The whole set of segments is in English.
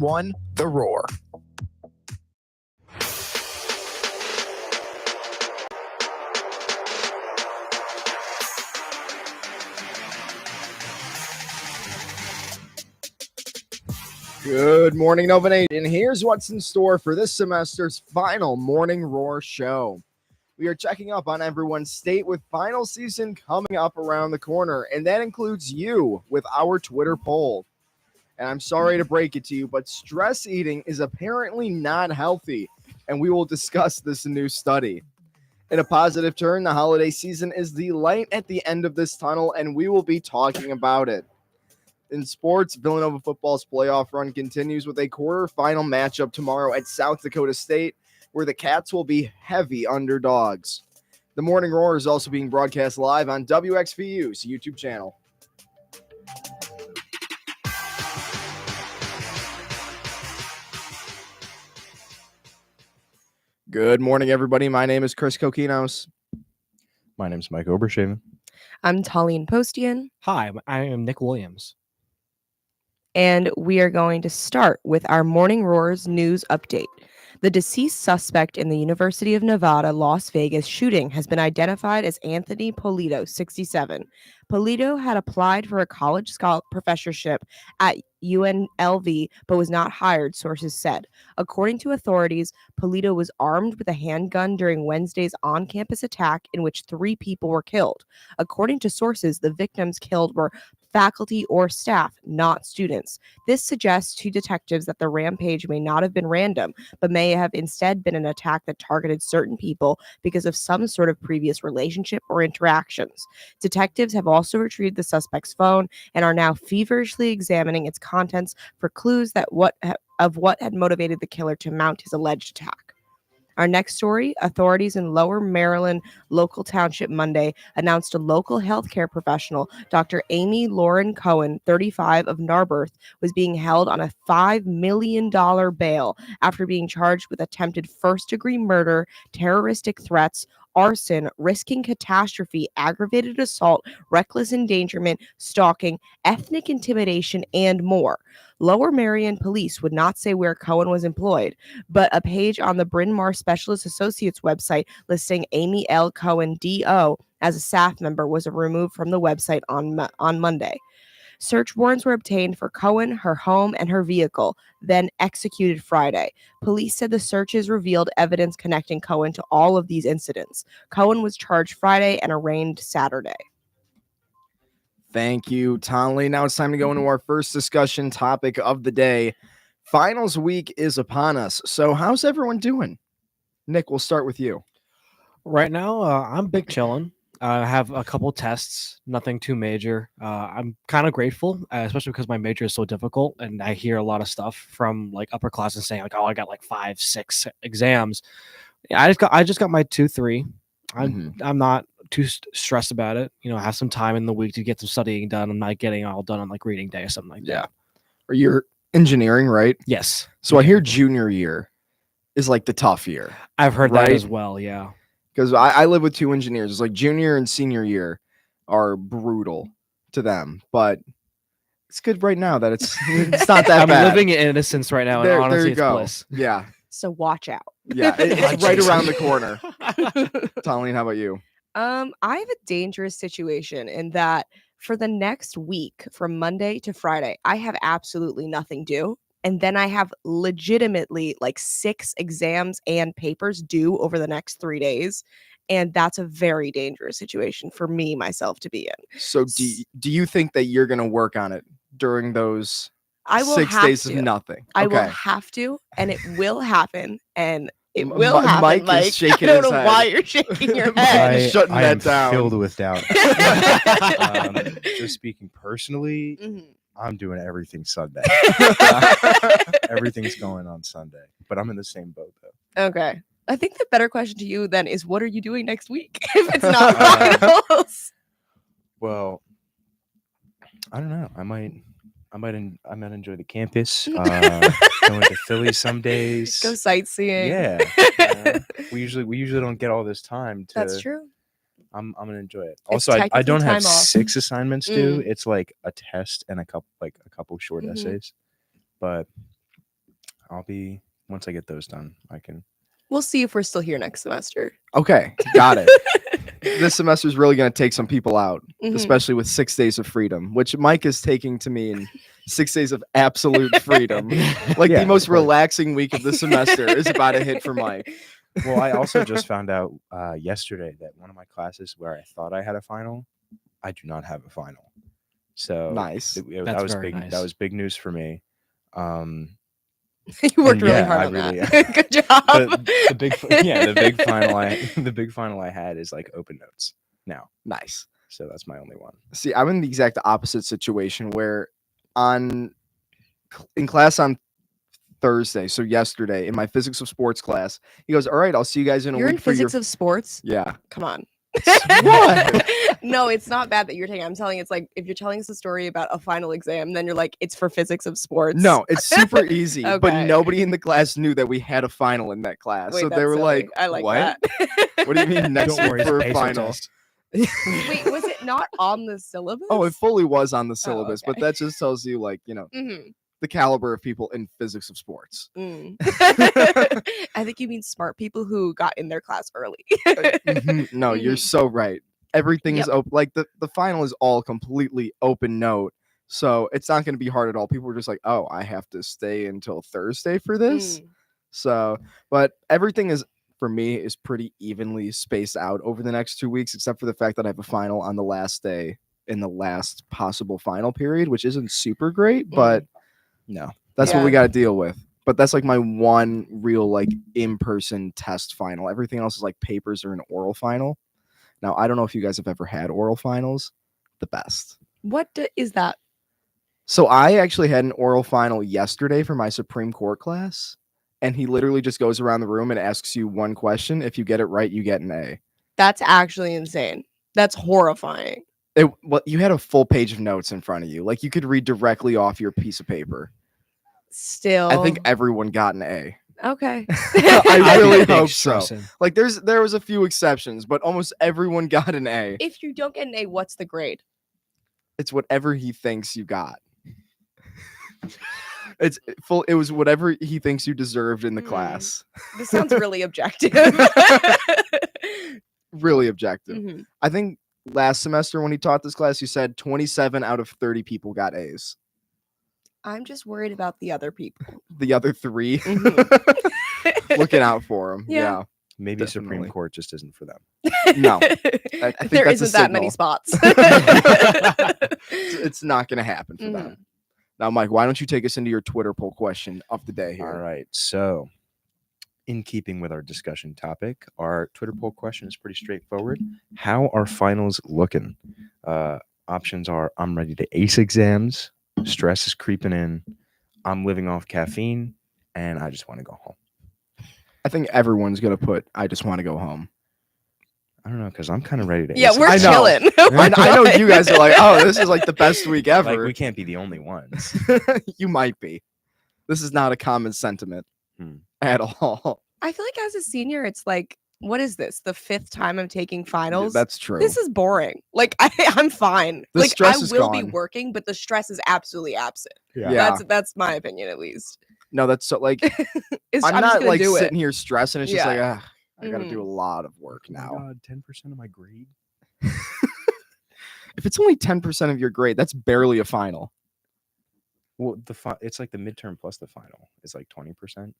1, The Roar. Good morning, Nova Nation. Here's what's in store for this semester's final Morning Roar show. We are checking up on everyone's state with final season coming up around the corner, and that includes you with our Twitter poll. And I'm sorry to break it to you, but stress eating is apparently not healthy, and we will discuss this new study. In a positive turn, the holiday season is the light at the end of this tunnel, and we will be talking about it. In sports, Villanova football's playoff run continues with a quarterfinal matchup tomorrow at South Dakota State, where the Cats will be heavy underdogs. The Morning Roar is also being broadcast live on WXVU's YouTube channel. Good morning, everybody. My name is Chris Kokinos. My name is Mike Obershaven. I'm Tallene Postian. Hi, I am Nick Williams. And we are going to start with our Morning Roars news update. The deceased suspect in the University of Nevada, Las Vegas shooting has been identified as Anthony Polito, 67. Polito had applied for a college professorship at UNLV, but was not hired, sources said. According to authorities, Polito was armed with a handgun during Wednesday's on-campus attack in which 3 people were killed. According to sources, the victims killed were faculty or staff, not students. This suggests to detectives that the rampage may not have been random, but may have instead been an attack that targeted certain people because of some sort of previous relationship or interactions. Detectives have also retrieved the suspect's phone and are now feverishly examining its contents for clues that what had motivated the killer to mount his alleged attack. Our next story, authorities in Lower Maryland local township Monday announced a local healthcare professional, Dr. Amy Lauren Cohen, 35 of Narberth, was being held on a $5 million bail after being charged with attempted first-degree murder, terroristic threats, arson, risking catastrophe, aggravated assault, reckless endangerment, stalking, ethnic intimidation, and more. Lower Merion police would not say where Cohen was employed, but a page on the Bryn Mawr Specialist Associates website listing Amy L. Cohen, D.O., as a staff member was removed from the website on Monday. Search warrants were obtained for Cohen, her home, and her vehicle, then executed Friday. Police said the searches revealed evidence connecting Cohen to all of these incidents. Cohen was charged Friday and arraigned Saturday. Thank you, Tonley. Now it's time to go into our first discussion topic of the day. Finals week is upon us. So how's everyone doing? Nick, we'll start with you. Right now, I'm big chilling. I have a couple tests, nothing too major. I'm kind of grateful, especially because my major is so difficult, and I hear a lot of stuff from like upperclassmen saying like, "Oh, I got like 5, 6 exams." Yeah, I just got my 2, 3. I'm not too stressed about it. You know, I have some time in the week to get some studying done. I'm not getting all done on like reading day or something like that. Or you're engineering, right? Yes. So I hear junior year is like the tough year. I've heard that as well. Yeah. Because I live with 2 engineers. It's like junior and senior year are brutal to them, but it's good right now that it's not that bad. I'm living in innocence right now, and honestly, it's bliss. Yeah. So watch out. Yeah, it's right around the corner. Tallene, how about you? I have a dangerous situation in that for the next week, from Monday to Friday, I have absolutely nothing due. And then I have legitimately like 6 exams and papers due over the next 3 days. And that's a very dangerous situation for me, myself, to be in. So do you think that you're going to work on it during those I will 6 days of nothing? I will have to, and it will happen. And it will happen. Mike is shaking I don't his know head. why you're shaking your head. Shutting I that am down. filled with doubt. Just speaking personally, I'm doing everything Sunday. Everything's going on Sunday, but I'm in the same boat though. Okay. I think the better question to you then is, what are you doing next week if it's not finals? Well, I don't know. I might enjoy the campus. Going to Philly some days. Go sightseeing. Yeah. We usually don't get all this time to. That's true. I'm gonna enjoy it. It's Also, I don't have time off. 6 assignments due. It's like a test and a couple short essays. But be once I get those done, I can. We'll see if we're still here next semester. Okay, got it. This semester is really going to take some people out, Mhm. especially with 6 days of freedom, which Mike is taking to mean 6 days of absolute freedom. Like Yeah, the most of course. relaxing week of the semester is about to hit for Mike. Well, I also just found out yesterday that one of my classes where I thought I had a final, I do not have a final. So Nice. that That's was very big. nice. That was big news for me. You worked really yeah, hard I on really- that. Good job. the big the big final I had is like open notes now. Nice. So that's my only one. See, I'm in the exact opposite situation where in class on Thursday, so yesterday, in my physics of sports class, he goes, "All right, I'll see you guys in a You're in week for your." physics of sports. Yeah. Come on. What? No, it's not bad that you're taking. I'm telling you, it's like if you're telling us a story about a final exam, then you're like, it's for physics of sports. No, it's super easy, but Okay. nobody in the class knew that we had a final in that class. Wait, so that's they were silly. like, I like "What? that. What do you mean next Don't week worry, for it's a pacer final?" test. Wait, was it not on the syllabus? Oh, it fully was on the syllabus, but okay. that just tells you, like, you know, Mhm. the caliber of people in physics of sports. Mm. I think you mean smart people who got in their class early. Mhm. No, you're Mhm. so right. Everything is Yep. open. Like the final is all completely open note. So it's not going to be hard at all. People were just like, "Oh, I have to stay until Thursday for this." Mm. So, but everything is for me is pretty evenly spaced out over the next 2 weeks, except for the fact that I have a final on the last day in the last possible final period, which isn't super great, but no, that's what we Yeah. got to deal with. But that's like my one real like in-person test final. Everything else is like papers or an oral final. Now, I don't know if you guys have ever had oral finals. The best. Is that? So I actually had an oral final yesterday for my Supreme Court class, and he literally just goes around the room and asks you one question. If you get it right, you get an A. That's actually insane. That's horrifying. Well, you had a full page of notes in front of you. Like you could read directly off your piece of paper. Still, I think everyone got an A. okay. I I'd be really big hope so. stressing. Like there was a few exceptions, but almost everyone got an A. If you don't get an A, what's the grade? It's whatever he thinks you got. It's full. It was whatever he thinks you deserved in the Mm. class. This sounds really objective. Really objective. Mhm. I think last semester when he taught this class, he said 27 out of 30 people got A's. I'm just worried about the other people. The other 3 Mhm. looking out for him. Yeah. Yeah. Maybe Supreme Definitely. Court just isn't for them. No. I think There that's a isn't that many signal. spots. It's not going to happen for Mhm. them. Now, Mike, why don't you take us into your Twitter poll question of the day here? All right. So, in keeping with our discussion topic, our Twitter poll question is pretty straightforward. How are finals looking? Options are: I'm ready to ace exams, stress is creeping in, I'm living off caffeine, and I just want to go home. I think everyone's going to put, I just want to go home. I don't know, because I'm kind of ready to. Yeah, ace we're I know. chilling. I know you guys are like, oh, this is like the best week ever. Like, we can't be the only ones. You might be. This is not a common sentiment at all. I feel like as a senior, it's like, what is this? The 5th time I'm taking finals? That's true. This is boring. Like I'm fine. The like stress I is will be gone. working, but the stress is absolutely absent. Yeah. That's my opinion at least. No, that's so like I'm I'm just not gonna like do sitting here stressing. It's just like, Yeah. I got to do a lot of work Oh my now. God, 10% of my grade. If it's only 10% of your grade, that's barely a final. Well, it's like the midterm plus the final. It's like 20%.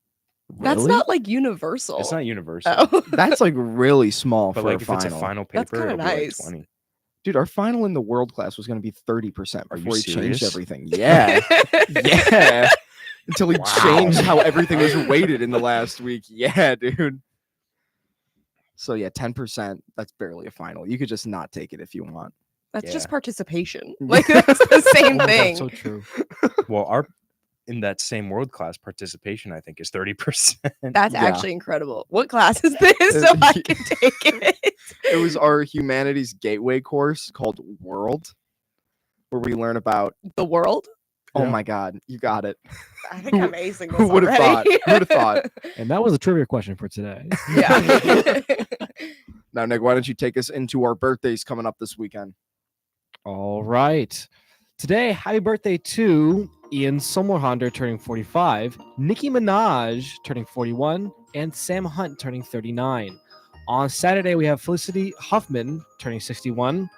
That's Really? not like universal. It's not universal. Oh. That's like really small But for like a if final. it's a final That's paper, kinda it'll be like nice. 20. Dude, our final in the world class was going to be 30% Are you before he changed serious? everything. Yeah. Yeah. Until he Wow. changed how everything was weighted in the last week. Yeah, dude. So yeah, 10%, that's barely a final. You could just not take it if you want. That's just Yeah. participation. Like that's the same Oh my God, thing. so true. Well, in that same world class, participation I think is 30%. That's Yeah. actually incredible. What class is this? So I can take it. It was our humanities gateway course called World, where we learn about, The world. oh Yeah. my God, you got it. I think I'm acing this Who would have thought? already. Who would have thought? And that was a trivia question for today. Yeah. Now, Nick, why don't you take us into our birthdays coming up this weekend? All right. Today, happy birthday to Ian Somerhalder turning 45, Nicki Minaj turning 41, and Sam Hunt turning 39. On Saturday, we have Felicity Huffman turning 61,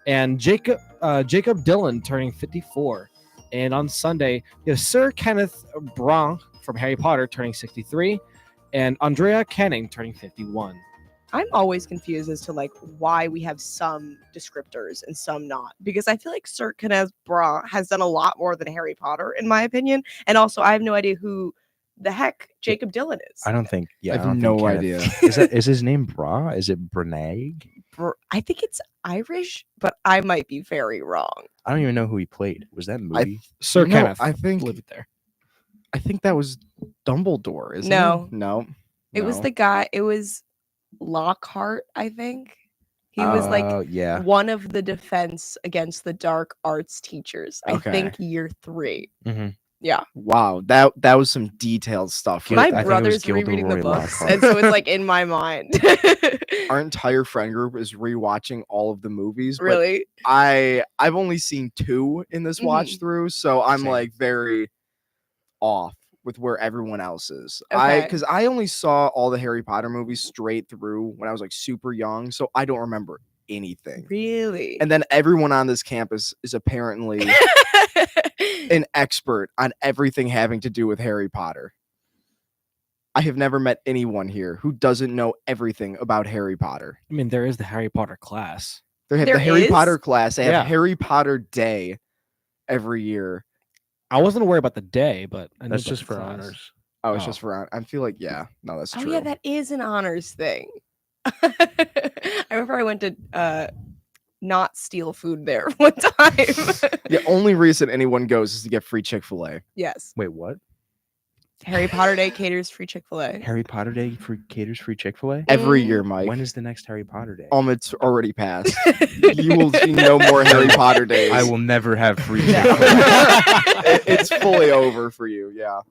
and Jacob Dylan turning 54. And on Sunday, we have Sir Kenneth Branagh from Harry Potter turning 63, and Andrea Canning turning 51. I'm always confused as to like why we have some descriptors and some not, because I feel like Sir Kenneth Branagh has done a lot more than Harry Potter, in my opinion. And also, I have no idea who the heck Jacob Dylan is. I don't think. Yeah, I have don't think no Kenneth- idea. Is his name Bra? Is it Branagh? I think it's Irish, but I might be very wrong. I don't even know who he played. Was that movie? Sir No, Kenneth, I think leave it there. that was Dumbledore, isn't No. it? No. It was No. the guy. It was Lockhart, I think. He was like yeah. one of the defense against the dark arts teachers. I Okay. think year 3. Mm-hmm. Wow, that was some detailed stuff. Gil- I My think it was brother's rereading the Gilderoy books, Lockhart. and so it's like in my mind. Our entire friend group is rewatching all of the movies. but Really? I've only seen 2 in this watch through, so I'm Same. like very off with where everyone else is. Okay. Because I only saw all the Harry Potter movies straight through when I was like super young, so I don't remember anything. Really? And then everyone on this campus is apparently an expert on everything having to do with Harry Potter. I have never met anyone here who doesn't know everything about Harry Potter. I mean, there is the Harry Potter class. They have There the Harry is? Potter class. They have Yeah. Harry Potter Day every year. I wasn't aware about the day, but I knew That's about just the for class. honors. Oh, it's Oh. just for. I feel like no, that's Oh true. yeah, that is an honors thing. I remember I went to not steal food there one time. The only reason anyone goes is to get free Chick-fil-A. Yes. Wait, what? Harry Potter Day caters free Chick-fil-A. Harry Potter Day caters free Chick-fil-A? Every Mm. year, Mike. When is the next Harry Potter Day? It's already passed. You will see no more Harry Potter days. I will never have free Yeah. Chick-fil-A. It's fully over for you. Yeah.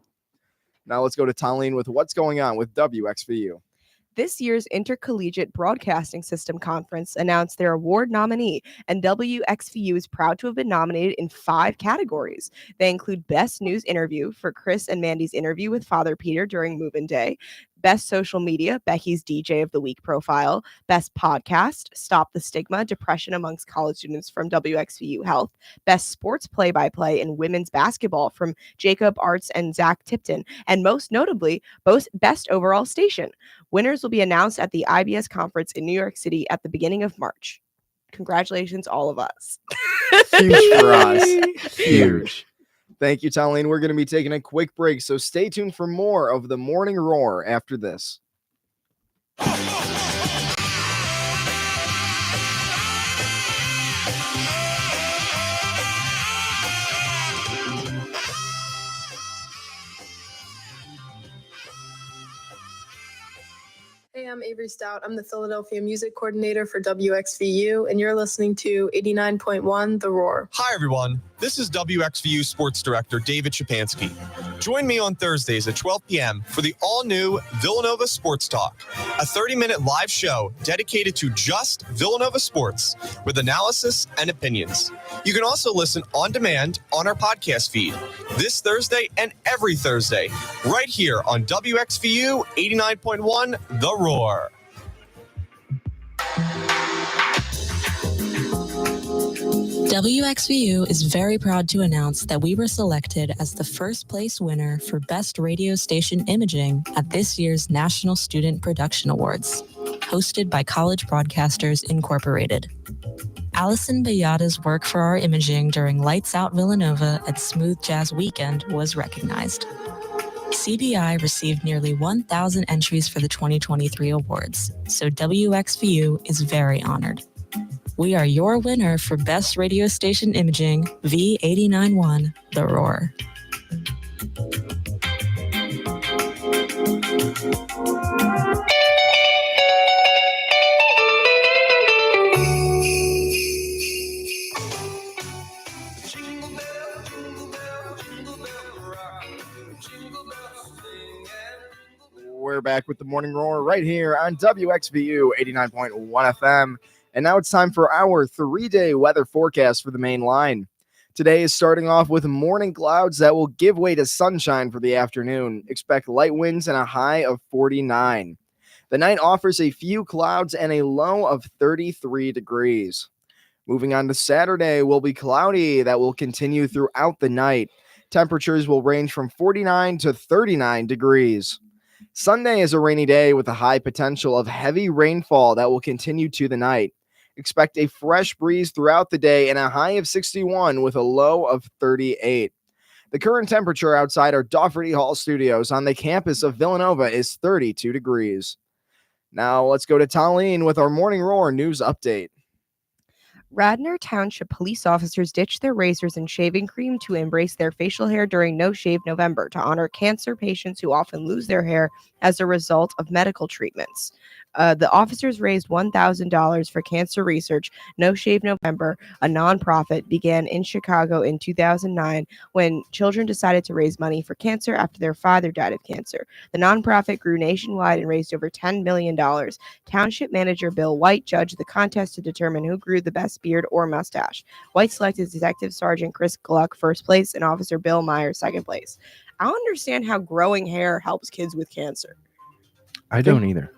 Now let's go to Talene with what's going on with WXVU. This year's Intercollegiate Broadcasting System Conference announced their award nominee, and WXVU is proud to have been nominated in 5 categories. They include Best News Interview for Chris and Mandy's interview with Father Peter during Move-In Day, Best Social Media, Becky's DJ of the Week profile, Best Podcast, Stop the Stigma, Depression Amongst College Students from WXVU Health, Best Sports Play-by-Play in Women's Basketball from Jacob Arts and Zach Tipton, and most notably, Best Overall Station. Winners will be announced at the IBS conference in New York City at the beginning of March. Congratulations, all of us. Huge for us. Huge. Thank you, Talene. We're going to be taking a quick break, so stay tuned for more of the Morning Roar after this. Hey, I'm Avery Stout. I'm the Philadelphia Music Coordinator for WXVU, and you're listening to 89.1 The Roar. Hi, everyone. This is WXVU Sports Director David Shapansky. Join me on Thursdays at 12 p.m. for the all-new Villanova Sports Talk, a 30-minute live show dedicated to just Villanova sports with analysis and opinions. You can also listen on demand on our podcast feed this Thursday and every Thursday right here on WXVU 89.1 The Roar. WXVU is very proud to announce that we were selected as the first place winner for Best Radio Station Imaging at this year's National Student Production Awards, hosted by College Broadcasters Incorporated. Allison Bayada's work for our imaging during Lights Out Villanova at Smooth Jazz Weekend was recognized. CBI received nearly 1,000 entries for the 2023 awards, so WXVU is very honored. We are your winner for Best Radio Station Imaging, V891, The Roar. We're back with the Morning Roar right here on WXVU 89.1 FM. And now it's time for our 3-day weather forecast for the main line. Today is starting off with morning clouds that will give way to sunshine for the afternoon. Expect light winds and a high of 49. The night offers a few clouds and a low of 33 degrees. Moving on to Saturday, will be cloudy that will continue throughout the night. Temperatures will range from 49 to 39 degrees. Sunday is a rainy day with a high potential of heavy rainfall that will continue to the night. Expect a fresh breeze throughout the day and a high of 61 with a low of 38. The current temperature outside our Daugherty Hall studios on the campus of Villanova is 32 degrees. Now let's go to Tallene with our Morning Roar news update. Radnor Township police officers ditched their razors and shaving cream to embrace their facial hair during No Shave November to honor cancer patients who often lose their hair as a result of medical treatments. The officers raised $1,000 for cancer research. No Shave November, a nonprofit, began in Chicago in 2009 when children decided to raise money for cancer after their father died of cancer. The nonprofit grew nationwide and raised over $10 million. Township manager Bill White judged the contest to determine who grew the best beard or mustache. White selected Detective Sergeant Chris Gluck first place and Officer Bill Meyer second place. I don't understand how growing hair helps kids with cancer. I don't either.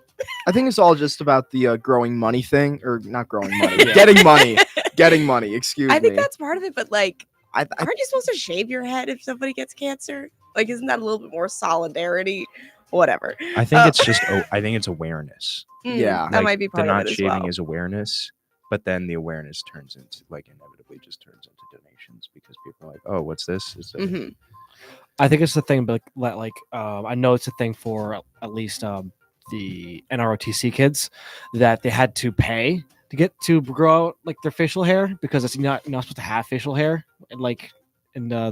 I think it's all just about the growing money thing, or not growing money, getting money, getting money. Excuse me. I think that's part of it, but like, I aren't you supposed to shave your head if somebody gets cancer? Like, isn't that a little bit more solidarity? Whatever. I think it's just. I think it's awareness. Yeah. That Like, might be part the of not it as shaving well. is awareness, but then the awareness turns into inevitably just turns into donations because people are like, oh, what's this? It's Mhm. I think it's the thing, but I know it's a thing for at least the NROTC kids that they had to pay to get to grow out like their facial hair because it's not supposed to have facial hair like in Oh,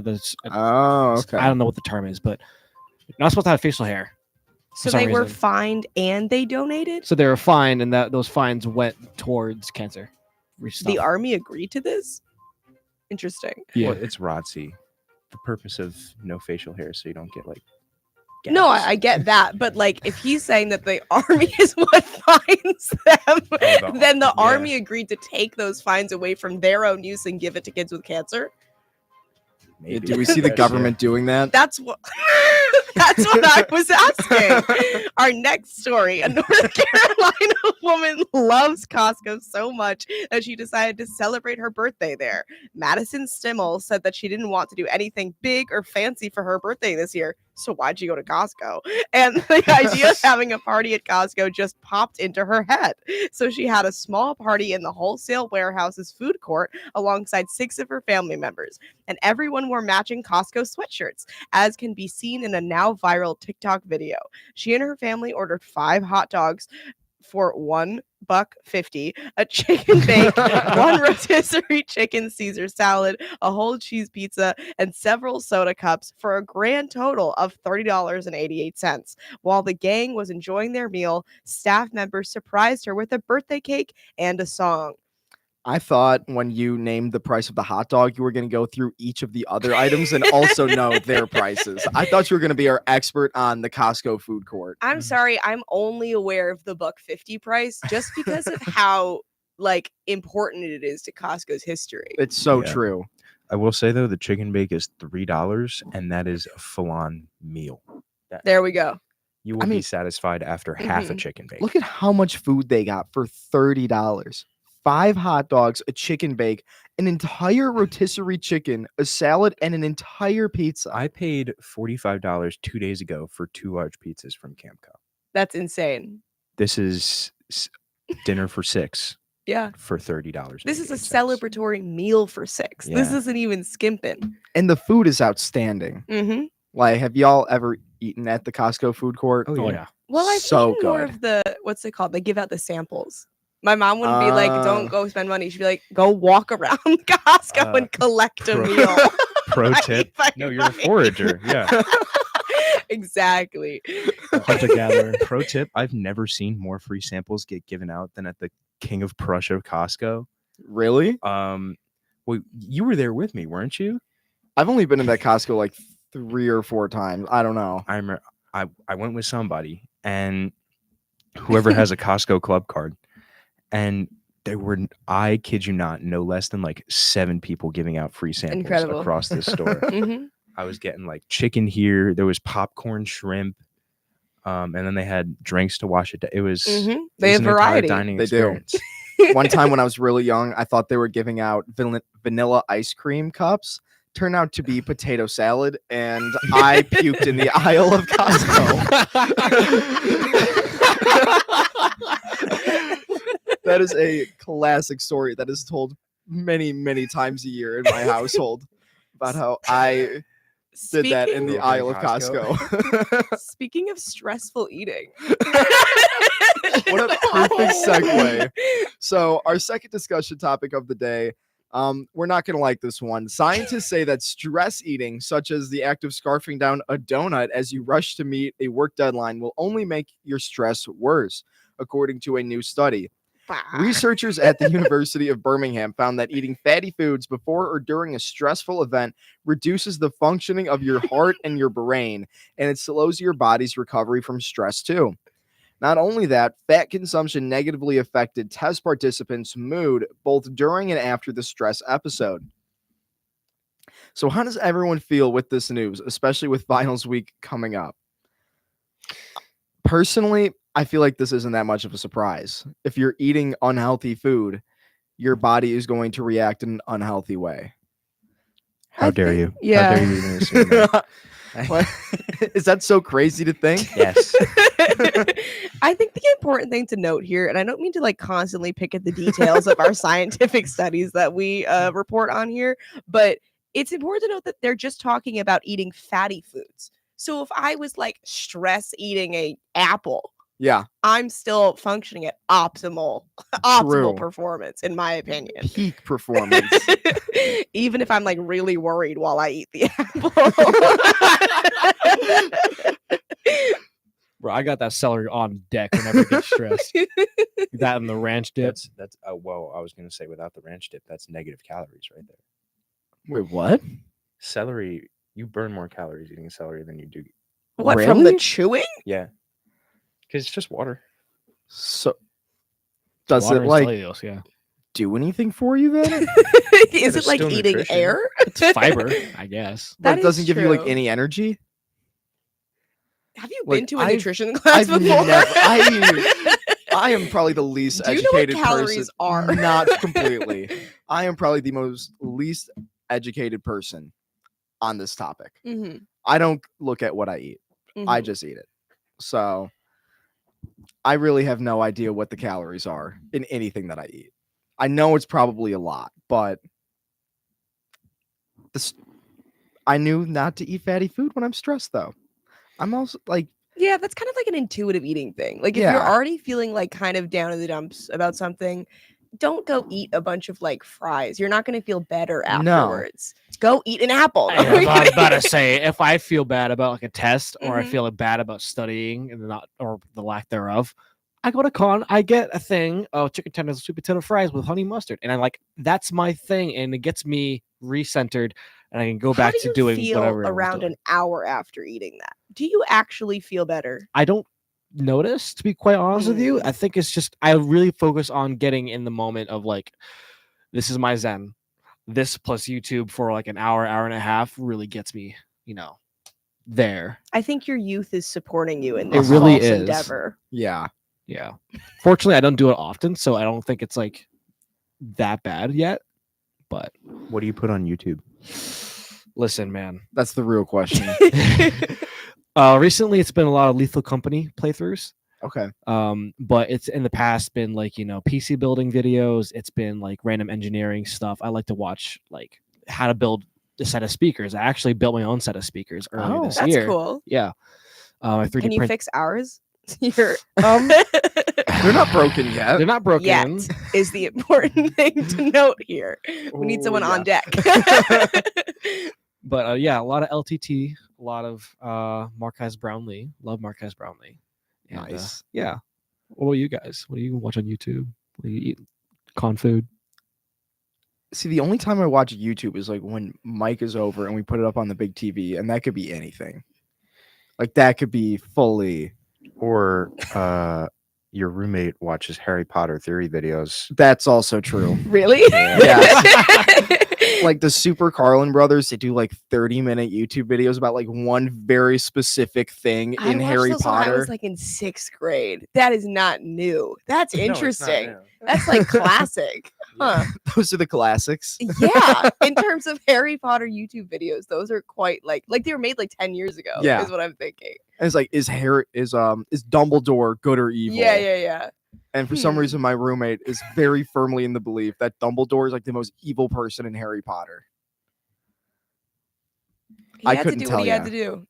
okay. I don't know what the term is, but you're not supposed to have facial hair. So some they were reason. fined and they donated? So they were fined, and those fines went towards cancer. The army agreed to this? Interesting. Yeah. Well, it's ROTC. The purpose of no facial hair so you don't get like. No, gaps. I get that, but like if he's saying that the army is what fines them, then the yeah. army agreed to take those fines away from their own use and give it to kids with cancer. Maybe. Do we see the Yes, government doing that? That's what that's what I was asking. Our next story, a North Carolina woman loves Costco so much that she decided to celebrate her birthday there. Madison Stimmel said that she didn't want to do anything big or fancy for her birthday this year. So why'd you go to Costco? And the idea of having a party at Costco just popped into her head. So she had a small party in the wholesale warehouse's food court alongside 6 of her family members. And everyone wore matching Costco sweatshirts, as can be seen in a now viral TikTok video. She and her family ordered 5 hot dogs for $1.50, a chicken bake, 1 rotisserie chicken Caesar salad, a whole cheese pizza, and several soda cups for a grand total of $30.88. While the gang was enjoying their meal, staff members surprised her with a birthday cake and a song. I thought when you named the price of the hot dog, you were going to go through each of the other items and also know their prices. I thought you were going to be our expert on the Costco food court. I'm sorry, I'm only aware of the $1.50 price just because of how like important it is to Costco's history. It's so Yeah. true. I will say though, the chicken bake is $3, and that is a full-on meal. There we go. You will I be mean- satisfied after half a Mhm. chicken bake. Look at how much food they got for $30. 5 hot dogs, a chicken bake, an entire rotisserie chicken, a salad, and an entire pizza. I paid $45 2 days ago for 2 large pizzas from Camco. That's insane. This is dinner for 6 Yeah. for $30. This is a celebratory meal for 6. This Yeah. isn't even skimping. And the food is outstanding. Mm-hmm. Like, have y'all ever eaten at the Costco food court? Oh, Oh yeah. yeah. Well, I've So eaten more good. of the what's it called? They give out the samples. My mom wouldn't be like, "Don't go spend money." She'd be like, "Go walk around Costco and collect a pro- meal." Pro Right, tip. right, No, you're a right. forager. Yeah. Exactly. Hunter gatherer. Pro tip. I've never seen more free samples get given out than at the King of Prussia Costco. Really? Well, you were there with me, weren't you? I've only been in that Costco like 3 or 4 times. I don't know. I remember I went with somebody, and whoever has a Costco club card, and there were, I kid you not, no less than like 7 people giving out free samples Incredible. across this store. Mhm. I was getting like chicken here. There was popcorn, shrimp, and then they had drinks to wash it down. It was, Mhm. it They was have an entire variety. dining They do. experience. One time when I was really young, I thought they were giving out vanilla ice cream cups. Turned out to be potato salad, and I puked in the aisle of Costco. That is a classic story that is told many, many times a year in my household about how I did that in the Speaking- aisle of Costco. Costco. Speaking of stressful eating. What a perfect segue. So, our second discussion topic of the day, we're not going to like this one. Scientists say that stress eating, such as the act of scarfing down a donut as you rush to meet a work deadline, will only make your stress worse, according to a new study. Researchers at the University of Birmingham found that eating fatty foods before or during a stressful event reduces the functioning of your heart and your brain, and it slows your body's recovery from stress too. Not only that, fat consumption negatively affected test participants' mood both during and after the stress episode. So, how does everyone feel with this news, especially with finals week coming up? Personally, I feel like this isn't that much of a surprise. If you're eating unhealthy food, your body is going to react in an unhealthy way. How dare you? Yeah. How dare you even assume that? What? Is that so crazy to think? Yes. I think the important thing to note here, and I don't mean to like constantly pick at the details of our scientific studies that we report on here, but it's important to note that they're just talking about eating fatty foods. So if I was like stress eating a apple, Yeah, I'm still functioning at optimal True. performance, in my opinion. peak performance. Even if I'm like really worried while I eat the apple. Bro, I got that celery on deck whenever I get stressed. That and the ranch dip. That's well, I was gonna say without the ranch dip, that's negative calories right there. Wait, what? Celery, you burn more calories eating celery than you do. What, from the Really? chewing? Yeah, because it's just water. So, does Water it and like cellulose, yeah. do anything for you then? Is it There's like still eating nutrition. air? It's fiber, I guess. But That it doesn't is give you like true. any energy. Have you Like, been to a I've- nutrition class I've before? never- I am probably the least Do you know what educated calories person. are? Not completely. I am probably the most least educated person on this topic. Mhm, I don't look at what I eat. I mhm. just eat it. So I really have no idea what the calories are in anything that I eat. I know it's probably a lot, but this I knew not to eat fatty food when I'm stressed though. I'm also like Yeah, that's kind of like an intuitive eating thing. Like if you're Yeah. already feeling like kind of down in the dumps about something, don't go eat a bunch of like fries. You're not going to feel better No. afterwards. Go eat an apple. No, I I'm was about to kidding. say, if I feel bad about like a test or I Mhm. feel bad about studying and not or the lack thereof, I go to Con, I get a thing of chicken tenders and sweet potato fries with honey mustard. And I'm like, that's my thing. And it gets me recentered and I can go How back do to you doing feel whatever I was around doing. an hour after eating that? Do you actually feel better? I don't notice, to be quite honest with you. Mm. I think it's just I really focus on getting in the moment of like, this is my zen. This plus YouTube for like an hour, hour and a half really gets me, there. I think your youth is supporting you in It this really false is. endeavor. yeah. Yeah. Fortunately, I don't do it often, so I don't think it's like that bad yet. But What do you put on YouTube? listen, man. That's the real question. Recently it's been a lot of Lethal Company playthroughs. Okay. But it's in the past been like, PC building videos. It's been like random engineering stuff. I like to watch like how to build a set of speakers. I actually built my own set of speakers earlier Oh, this That's year. cool. Yeah. I 3D Can you print. fix ours? You're They're not broken yet. They're not broken. yet is the important thing to note here. We need Oh, someone on yeah. deck. But yeah, a lot of LTT, a lot of Marquez Brownlee. Love Marquez Brownlee. And, Nice. yeah. What about you guys? What do you watch on YouTube? What do you eat? Con food. See, the only time I watch YouTube is like when Mike is over and we put it up on the big TV, and that could be anything. Like that could be fully. Or Your roommate watches Harry Potter theory videos. That's also true. Really? Like the Super Carlin brothers, they do like 30-minute YouTube videos about like one very specific thing I in watched Harry those when I Potter. was like in 6th grade. That is not new. That's No, it's not interesting. new. That's like classic. Huh. Those are the classics. Yeah. In terms of Harry Potter YouTube videos, those are quite like they were made like 10 years ago. Yeah. Is what I'm thinking. And it's like, is Dumbledore good or evil? Yeah. And for some Hmm. reason, my roommate is very firmly in the belief that Dumbledore is like the most evil person in Harry Potter. He I had couldn't to do tell what he had ya. to do.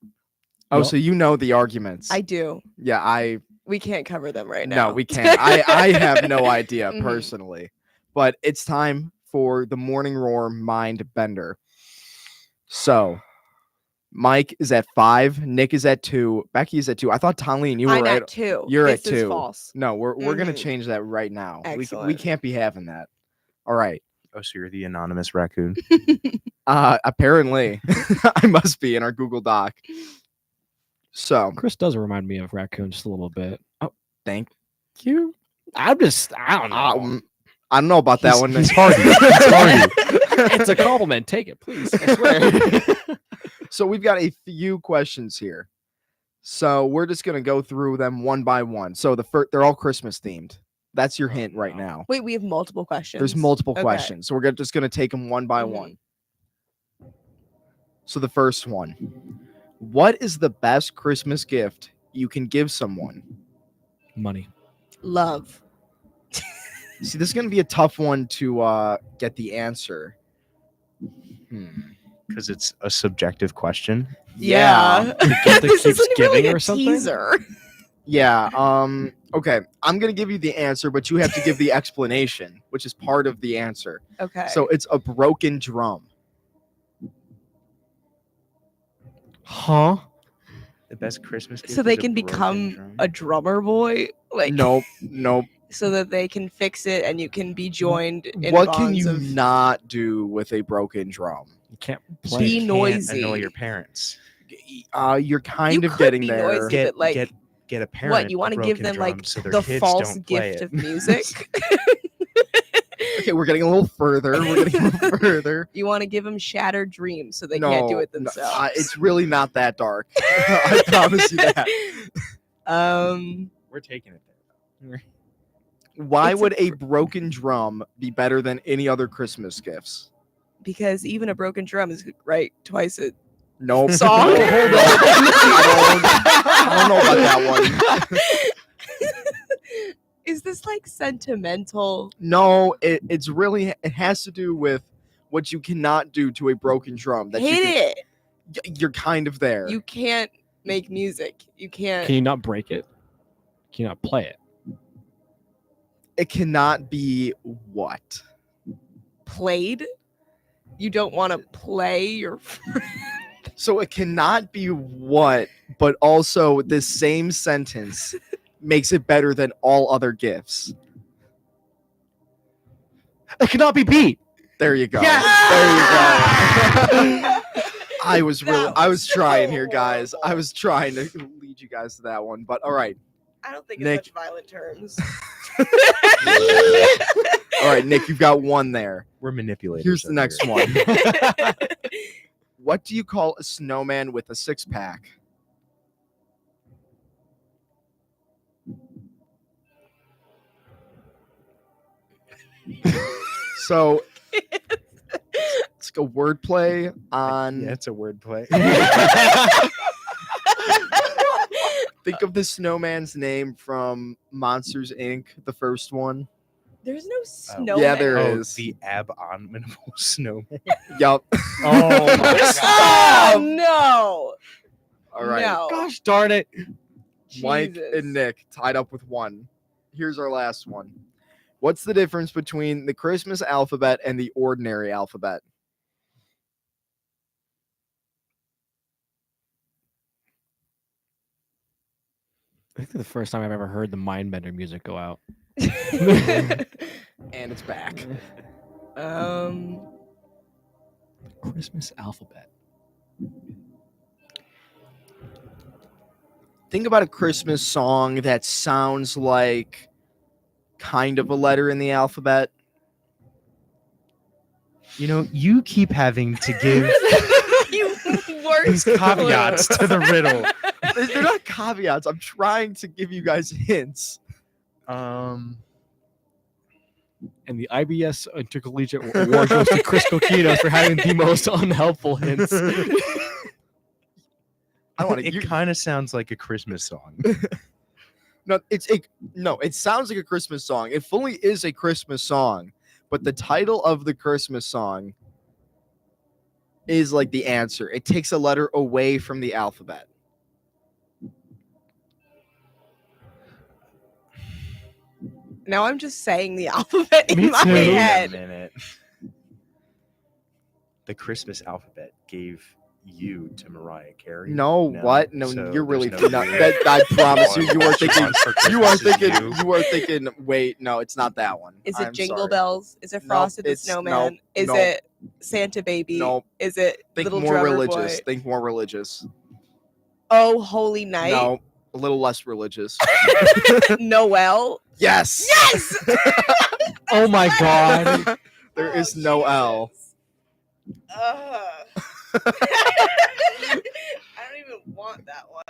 Oh, Yep. so you know the arguments? I do. Yeah, We can't cover them right now. no, we can't. I have no idea Mhm. personally, but it's time for the Morning Roar Mind Bender. So, Mike is at 5, Nick is at 2, Becky is at 2. I thought Tonley and you I'm were at 2. You're this at is 2. false. No, we're gonna Mhm. change that right now. We Excellent. can't be having that. All right. Oh, so you're the anonymous raccoon. Apparently, I must be in our Google Doc. So, Chris does remind me of raccoon just a little bit. thank you. I don't know. I don't know about that one. He's hardy. He's hardy. It's a compliment. Take it, please. I swear. So we've got a few questions here. So we're just gonna go through them one by one. So they're all Christmas themed. That's your hint right no. now. Wait, we have multiple questions. There's multiple Okay. questions. So we're just gonna take them one by Mhm. one. So the first one. What is the best Christmas gift you can give someone? Money. Love. See, this is gonna be a tough one to get the answer. Because it's a subjective question. Yeah. The gift that This keeps isn't really giving a or something? teaser. Yeah. Okay. I'm gonna give you the answer, but you have to give the explanation, which is part of the answer. Okay. So it's a broken drum. Huh? The best Christmas gift. so they is a can broken become drum? a drummer boy, like Nope. so that they can fix it and you can be joined in What can bonds you of not do with a broken drum? You can't So Be you play. can't noisy. Annoy your parents. You're kind You of could getting be there. noisy. But, like, get a parent. what you want to give broken them drum like so their the kids false don't play gift it. of music. Okay, we're getting a little further. We're getting a little further. You want to give them shattered dreams so they can't do it No, themselves. it's really not that dark. I promise you that. We're taking it there. Why It's a would a broken drum be better than any other Christmas gifts? because even a broken drum is right twice a Nope. song. No, hold on. I don't know about that one. Is this like sentimental? No, it's really, it has to do with what you cannot do to a broken drum. That Hit it. You're kind of there. You can't make music. You can't. Can you not break it? Can you not play it? It cannot be what? played. You don't want to play your. So it cannot be what, but also this same sentence makes it better than all other gifts. It cannot be beat. There you go. Yes! There you go. I was That was trying so here, guys. I horrible. was trying to lead you guys to that one, but all right. I don't think Nick. in such violent terms. All right, Nick, you've got one there. We're manipulators. Here's the over next here. one. What do you call a snowman with a six-pack? So it's like a wordplay on. Yeah, it's a word play. Think of the snowman's name from Monsters Inc., the first one. There's no Oh. snow. Yeah, there Oh, is. the abominable snowman. Yup. Oh my Oh no! All right. No. Gosh darn it. Mike Jesus. and Nick tied up with one. Here's our last one. What's the difference between the Christmas alphabet and the ordinary alphabet? I think the first time I've ever heard the Mindbender music go out. And it's back. Christmas alphabet. think about a Christmas song that sounds like kind of a letter in the alphabet. You know, you keep having to give You worst these caveats to the riddle. They're not caveats. I'm trying to give you guys hints. And the IBS Intercollegiate Award goes to Chris Coquinos for having the most unhelpful hints. I want to. It kind of sounds like a Christmas song. No, it sounds like a Christmas song. It fully is a Christmas song, but the title of the Christmas song is like the answer. It takes a letter away from the alphabet. Now I'm just saying the alphabet Me in my too. Wait a head. minute. The Christmas alphabet gave you to Mariah Carey. No, what? No, so you're really there's not. no That, I promise you, you are John thinking. for You are Christmas is thinking. You are thinking. Wait, no, it's not that one. Is it I'm Jingle sorry. Bells? Is it Nope, Frosted the it's- Snowman? nope, Is nope. it Santa Baby? Nope. Is it Think Little more Drummer religious. Boy? Think more religious. Oh, Holy Night. No, a little less religious. Noel. Yes. Yes. Oh my God. There is no L. I don't even want that one.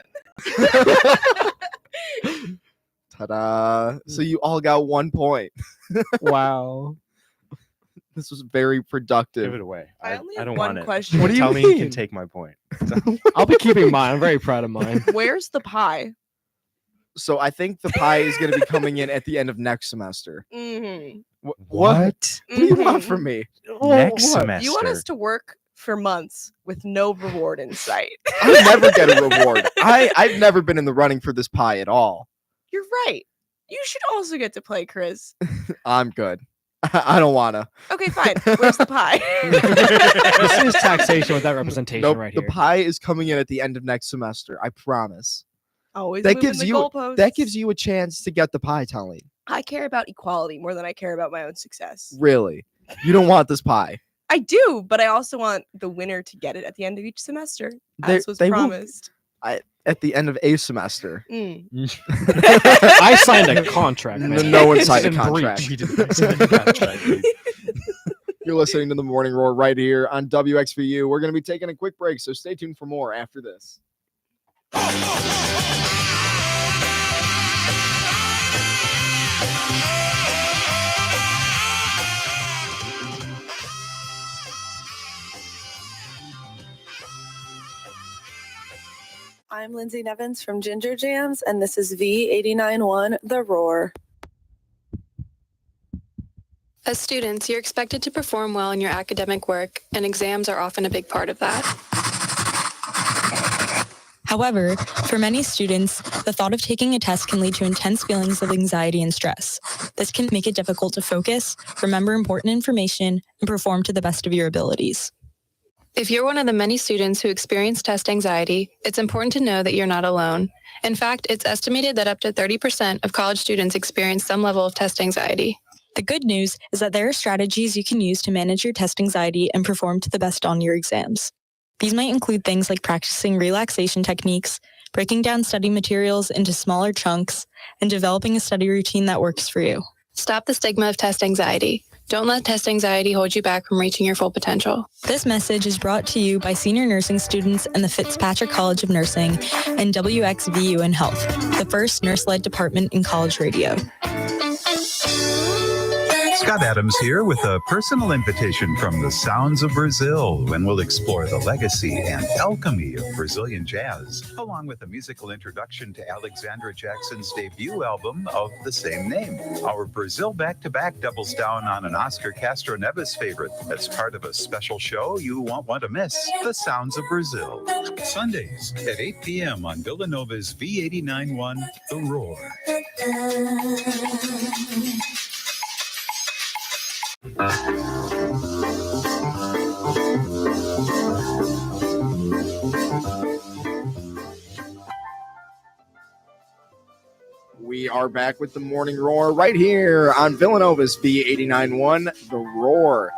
Ta-da! So you all got 1 point. Wow. This was very Give productive. it away. I only I have don't one want it. question. What do you Tell me you mean? can take my point. I'll be keeping mine. I'm very proud of mine. Where's the pie? So I think the pie is going to be coming in at the end of next semester. Mm-hmm. What? What? What do you want from me? Next What? semester. You want us to work for months with no reward in sight. I'll never get a reward. I've never been in the running for this pie at all. You're right. You should also get to play, Chris. I'm good. I don't want to. Okay, fine. Where's the pie? This is taxation with that representation Nope. right The here. pie is coming in at the end of next semester. I promise. Always That moving gives the you- goalposts. That gives you a chance to get the pie, Telly. I care about equality more than I care about my own success. Really? You don't want this pie. I do, but I also want the winner to get it at the end of each semester, as was They will- promised. At the end of a semester. Mm. I signed a contract. Man. No one signed a It's in breach. contract. He didn't sign a contract. You're listening to the Morning Roar right here on WXVU. We're going to be taking a quick break, so stay tuned for more after this. I'm Lindsay Nevins from Ginger Jams, and this is V89.1 The Roar. As students, you're expected to perform well in your academic work, and exams are often a big part of that. However, for many students, the thought of taking a test can lead to intense feelings of anxiety and stress. This can make it difficult to focus, remember important information, and perform to the best of your abilities. If you're one of the many students who experience test anxiety, it's important to know that you're not alone. In fact, it's estimated that up to 30% of college students experience some level of test anxiety. The good news is that there are strategies you can use to manage your test anxiety and perform to the best on your exams. These might include things like practicing relaxation techniques, breaking down study materials into smaller chunks, and developing a study routine that works for you. Stop the stigma of test anxiety. Don't let test anxiety hold you back from reaching your full potential. This message is brought to you by senior nursing students in the Fitzpatrick College of Nursing and WXVU in Health, the first nurse-led department in college radio. Scott Adams here with a personal invitation from the Sounds of Brazil, when we'll explore the legacy and alchemy of Brazilian jazz, along with a musical introduction to Alexandra Jackson's debut album of the same name. Our Brazil back-to-back doubles down on an Oscar Castro Neves favorite as part of a special show you won't want to miss, The Sounds of Brazil. Sundays at 8 p.m. on Villanova's V89.1 The Roar. We are back with the Morning Roar right here on Villanova's V89.1 The Roar.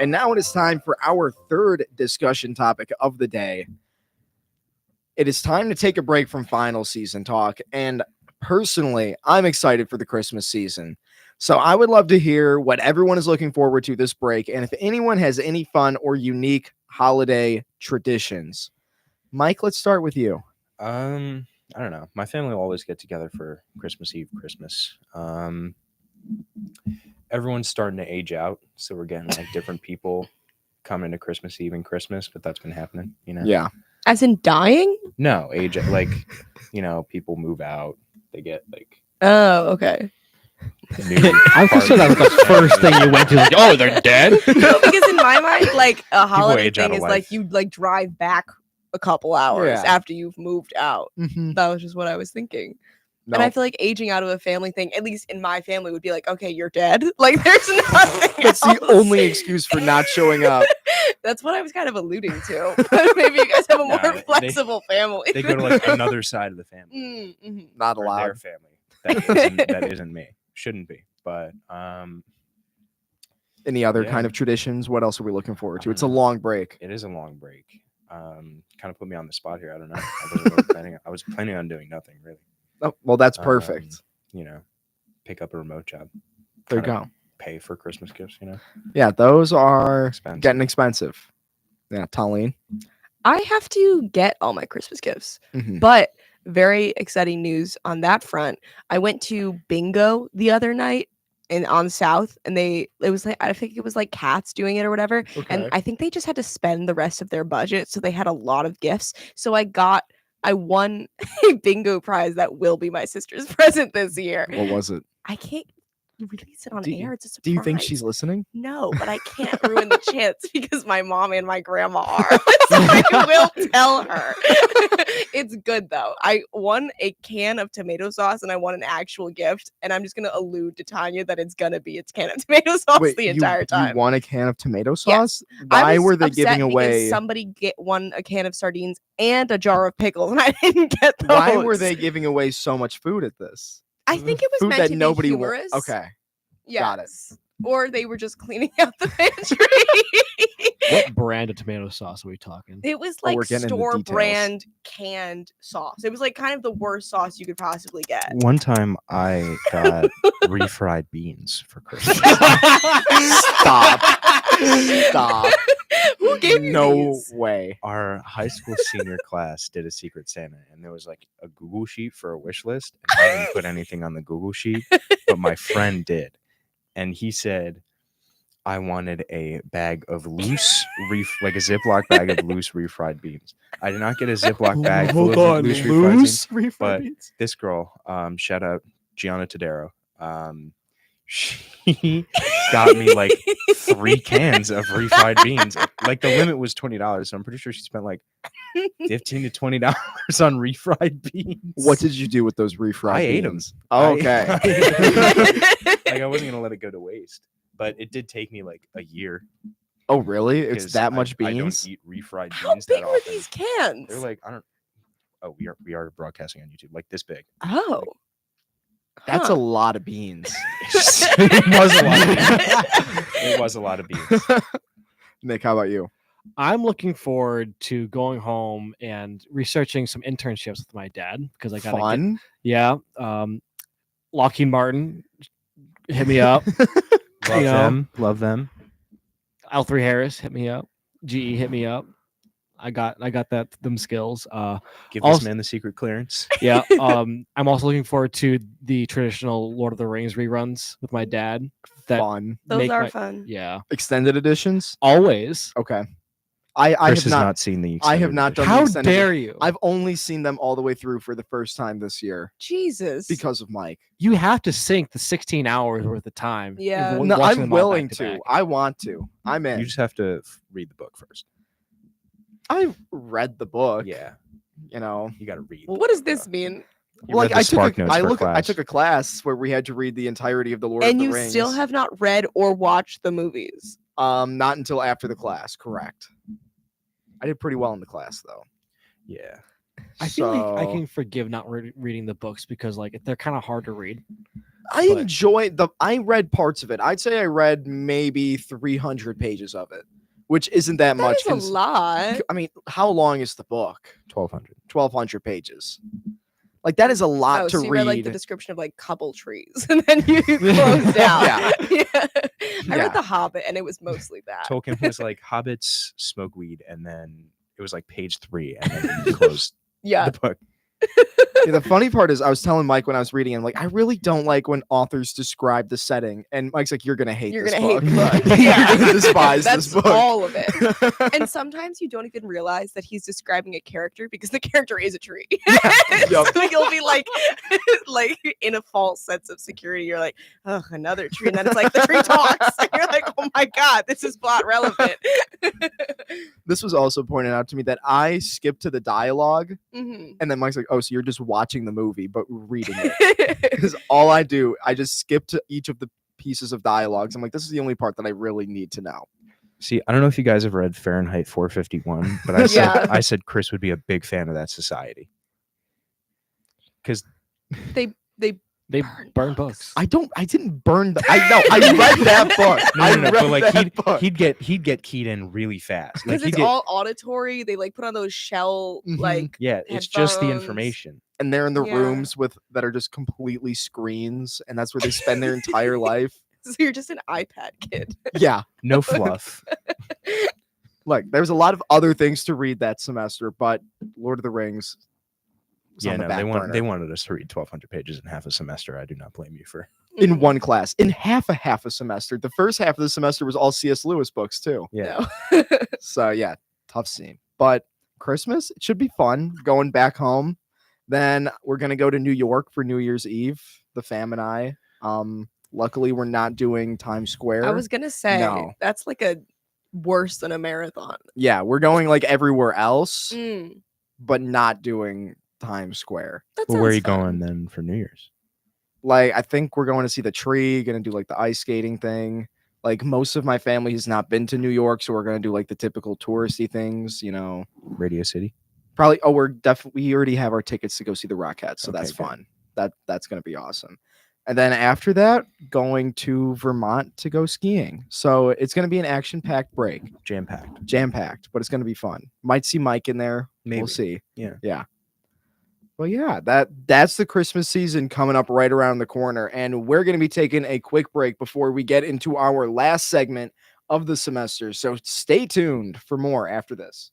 And now it is time for our third discussion topic of the day. It is time to take a break from final season talk. And personally, I'm excited for the Christmas season. So I would love to hear what everyone is looking forward to this break. And if anyone has any fun or unique holiday traditions. Mike, let's start with you. I don't know. My family will always get together for Christmas Eve, Christmas. Everyone's starting to age out, so we're getting like different people coming to Christmas Eve and Christmas, but that's been happening, you know? Yeah. As in dying? No, age like, people move out. They get like Oh, okay. new I'm concerned that was the partners. first thing you went to. Like, oh, they're dead. No, because in my mind, like a holiday age out thing of is life. like you like drive back a couple hours Yeah. after you've moved out. Mm-hmm. That was just what I was thinking. No, And I feel like aging out of a family thing, at least in my family, would be like, okay, you're dead. Like there's nothing that's the else. only excuse for not showing up. That's what I was kind of alluding to. But maybe you guys have a more No, flexible family. They go to like another side of the family. Mhm. Not Or allowed. their family. That isn't me. Shouldn't be. But Any other Yeah. kind of traditions? What else are we looking forward to? I It's a don't know. long break. it is a long break. Kind of put me on the spot here. I don't know. I was planning on doing nothing really. Oh, well, that's perfect. Pick up a remote job. There you kinda go. Pay for Christmas gifts, Yeah, those are Expensive. getting expensive. Yeah, Talene. I have to get all my Christmas gifts, Mhm. but very exciting news on that front. I went to bingo the other night on South, and it was like, I think it was like Cats doing it or whatever. And I think they just had to spend the rest of their budget, so they had a lot of gifts. So I won a bingo prize that will be my sister's present this year. What was it? I can't release it on Do you- air. It's a surprise. Do you think she's listening? No, but I can't ruin the chance because my mom and my grandma are. So I will tell her. It's good though. I won a can of tomato sauce and I won an actual gift. And I'm just gonna allude to Tanya that it's gonna be its can of tomato sauce the entire time. You won a can of tomato Yes. sauce? I Why was were they upset giving because away? somebody won a can of sardines and a jar of pickles, and I didn't get those. Why were they giving away so much food at this? I think it was Food meant that to nobody be wa- humorous. Okay. Yes. got it. Or they were just cleaning out the pantry. What brand of tomato sauce are we talking? It was Oh, like we're getting into store details. brand canned sauce. It was like kind of the worst sauce you could possibly get. One time I got refried beans for Christmas. Stop. Stop. Who gave you No these? way. Our high school senior class did a Secret Santa, and there was like a Google sheet for a wish list. And I didn't put anything on the Google sheet, but my friend did. And he said, I wanted a bag of loose, like a Ziploc bag of loose refried beans. I did not get a Ziploc bag full of loose refried beans. refried but- beans? This girl, shout out Gianna Tadero, she got me like 3 cans of refried beans. Like the limit was $20, so I'm pretty sure she spent like $15 to $20 on refried beans. What did you do with those refried I ate 'em. beans? Oh, okay. Like I wasn't gonna let it go to waste, but it did take me like a year. Oh, really? It's 'cause that much I don't beans? eat refried How beans that big were often. these cans? They're like I don't. Oh, we are broadcasting on YouTube, like this big. Oh. That's Huh. a lot of beans. It was a lot of beans. It was a lot of beans. Nick, how about you? I'm looking forward to going home and researching some internships with my dad because I got Fun? yeah. Lockheed Martin hit me up. Love You know. them. Love them. L3 Harris hit me up. GE hit me up. I got them skills. Give Also- this man the secret clearance. Yeah. I'm also looking forward to the traditional Lord of the Rings reruns with my dad. That Fun. Those make are my- fun. Yeah. Extended editions? Always. Okay. I Chris have has not, not seen the. I have extended not edition. done the How extended dare you? I've only seen them all the way through for the first time this year Jesus. because of Mike. You have to sink the 16 hours worth of time. Yeah. No, watching I'm them all willing back to. back. I want to. I'm in. You just have to read the book first. I read the book. Yeah, You know. you got to read. Well, what does this mean? You Like read the I took Spark a, Notes I for look I class. took a class where we had to read the entirety of the Lord And of the you Rings. still have not read or watched the movies. not until after the class, correct. I did pretty well in the class though. Yeah, I feel like I So- can forgive not reading the books because like they're kind of hard to read. I but- enjoy I read parts of it. I'd say I read maybe 300 pages of it, which isn't that much. That is a lot. I mean, how long is the book? 1,200. 1,200 pages. Like, that is a lot Oh, to so you read. read like the description of like couple trees, and then you closed out. Yeah. I Yeah. read The Hobbit, and it was mostly that. Tolkien was like, hobbits smoke weed, and then it was like page 3, and then he closed Yeah. the book. Yeah, the funny part is I was telling Mike when I was reading, I'm like, I really don't like when authors describe the setting. And Mike's like, you're going to hate You're this gonna book. hate the book. You're Yeah. gonna despise That's this book. all of it. And sometimes you don't even realize that he's describing a character because the character is a tree. Yup. So you'll be like, like in a false sense of security. You're like, oh, another tree. And then it's like the tree talks. And you're like, oh my God, this is plot relevant. This was also pointed out to me that I skipped to the dialogue. Mhm. And then Mike's like, oh, so you're just watching the movie, but reading it. Because all I do, I just skip to each of the pieces of dialogues. I'm like, this is the only part that I really need to know. See, I don't know if you guys have read Fahrenheit 451, but I said Yeah. I said Chris would be a big fan of that society. Because They They burn books. I didn't burn I know, I read that book. I no, read but like that book. he'd get keyed in really fast. Like because it's all auditory. They like put on those shell Mhm. like yeah, it's just the headphones. information. And they're in the Yeah. rooms that are just completely screens, and that's where they spend their entire life. so you're just an iPad kid. Yeah. No fluff. Like, there's a lot of other things to read that semester, but Lord of the Rings was Yeah, on the no, back burner. they wanted us to read 1,200 pages in half a semester. I do not blame you for. In one class, in half a semester. The first half of the semester was all C.S. Lewis books too. Yeah. No. So yeah, tough scene. But Christmas, it should be fun going back home. Then we're gonna go to New York for New Year's Eve, the fam and I. Luckily we're not doing Times Square. I was gonna say No. that's like a worse than a marathon. Yeah, we're going like everywhere else, Mm, but not doing Times Square. that Well, where are you sounds fun. going then for New Year's? Like, I think we're going to see the tree, gonna do like the ice skating thing. Like, most of my family has not been to New York, so we're gonna do like the typical touristy things, you know. Radio City. Probably we already have our tickets to go see the Rockettes, so that's Okay, good. fun. That's gonna be awesome. And then after that, going to Vermont to go skiing. So it's gonna be an action-packed break, Jam-packed. jam-packed, but it's gonna be fun. Might see Mike in there. Maybe. We'll see. Yeah. Yeah. Well, yeah, that's the Christmas season coming up right around the corner. And we're gonna be taking a quick break before we get into our last segment of the semester. So stay tuned for more after this.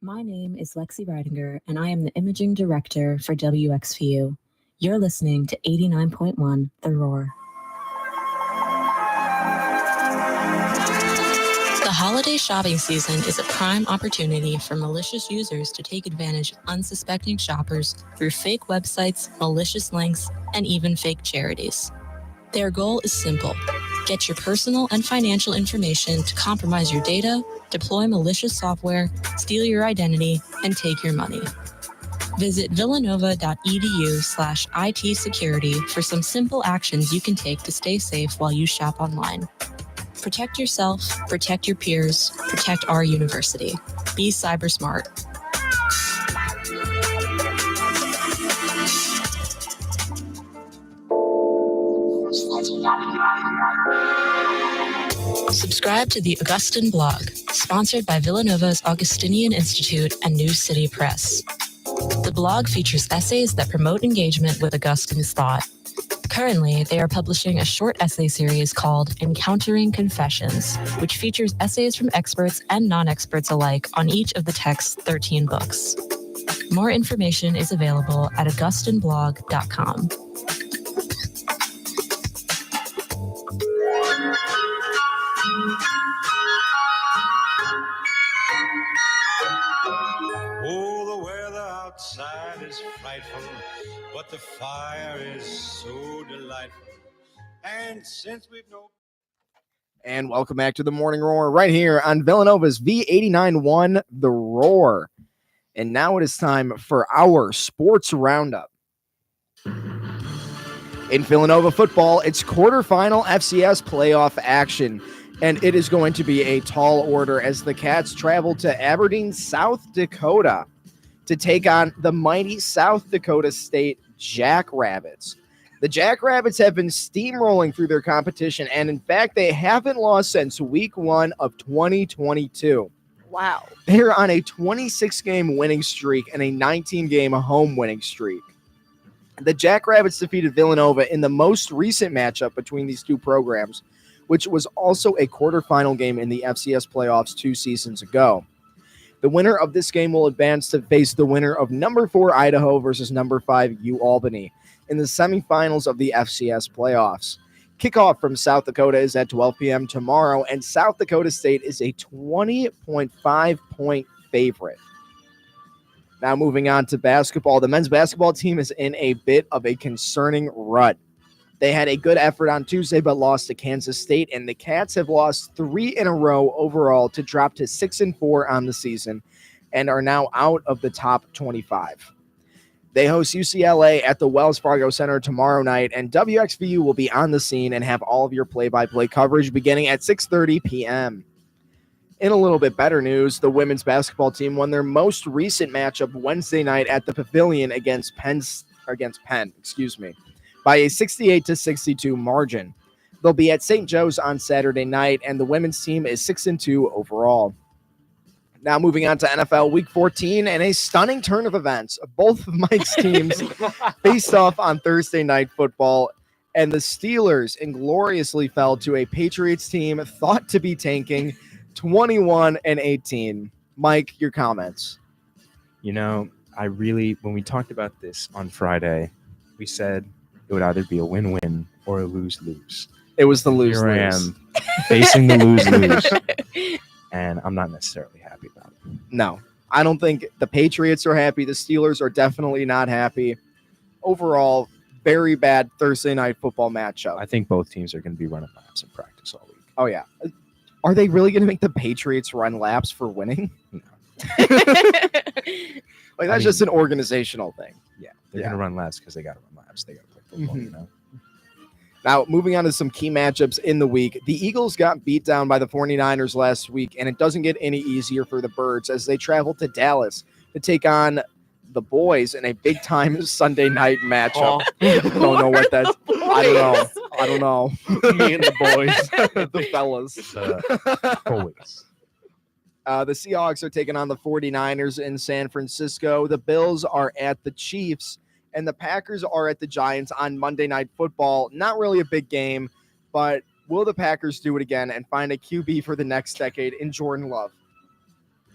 My name is Lexi Reidinger, and I am the imaging director for WXVU. You're listening to 89.1 The Roar. The holiday shopping season is a prime opportunity for malicious users to take advantage of unsuspecting shoppers through fake websites, malicious links, and even fake charities. Their goal is simple: get your personal and financial information to compromise your data, deploy malicious software, steal your identity, and take your money. Visit villanova.edu/IT security for some simple actions you can take to stay safe while you shop online. Protect yourself, protect your peers, protect our university. Be cyber smart. Subscribe to the Augustine blog, sponsored by Villanova's Augustinian Institute and New City Press. The blog features essays that promote engagement with Augustine's thought. Currently, they are publishing a short essay series called Encountering Confessions, which features essays from experts and non-experts alike on each of the text's 13 books. More information is available at augustineblog.com. Oh, the weather outside is frightful, but the fire is so delightful. And since we've no... And welcome back to the Morning Roar right here on Villanova's V89.1 The Roar. And now it is time for our sports roundup. In Villanova football, it's quarterfinal FCS playoff action. And it is going to be a tall order as the Cats travel to Aberdeen, South Dakota to take on the mighty South Dakota State Jackrabbits. The Jackrabbits have been steamrolling through their competition, and in fact, they haven't lost since week 1 of 2022. Wow. They're on a 26-game winning streak and a 19-game home winning streak. The Jackrabbits defeated Villanova in the most recent matchup between these two programs, which was also a quarterfinal game in the FCS playoffs 2 seasons ago. The winner of this game will advance to face the winner of number 4 Idaho versus number 5 UAlbany in the semifinals of the FCS playoffs. Kickoff from South Dakota is at 12 p.m. tomorrow, and South Dakota State is a 20.5-point favorite. Now moving on to basketball, the men's basketball team is in a bit of a concerning rut. They had a good effort on Tuesday, but lost to Kansas State, and the Cats have lost 3 in a row overall to drop to 6-4 on the season and are now out of the top 25. They host UCLA at the Wells Fargo Center tomorrow night, and WXVU will be on the scene and have all of your play-by-play coverage beginning at 6:30 p.m. In a little bit better news, the women's basketball team won their most recent matchup Wednesday night at the Pavilion against Penn, by a 68-62 margin. They'll be at St. Joe's on Saturday night, and the women's team is 6-2 overall. Now moving on to NFL Week 14 and a stunning turn of events. Both of Mike's teams faced off on Thursday Night Football, and the Steelers ingloriously fell to a Patriots team thought to be tanking 21-18. Mike, your comments. You know, when we talked about this on Friday, we said it would either be a win-win or a lose-lose. It was the lose-lose. Here I am facing the lose-lose, and I'm not necessarily happy about it. No, I don't think the Patriots are happy. The Steelers are definitely not happy. Overall, very bad Thursday Night Football matchup. I think both teams are going to be running laps in practice all week. Oh, yeah. Are they really going to make the Patriots run laps for winning? No. That's just an organizational thing. Yeah, they're going to run laps because they got to run laps. They got to play football, you know? Now, moving on to some key matchups in the week. The Eagles got beat down by the 49ers last week, and it doesn't get any easier for the Birds as they travel to Dallas to take on the boys in a big-time Sunday night matchup. Don't know what that's. I don't know. Me and the boys. The fellas. Boys. The Seahawks are taking on the 49ers in San Francisco. The Bills are at the Chiefs, and the Packers are at the Giants on Monday Night Football. Not really a big game, but will the Packers do it again and find a QB for the next decade in Jordan Love?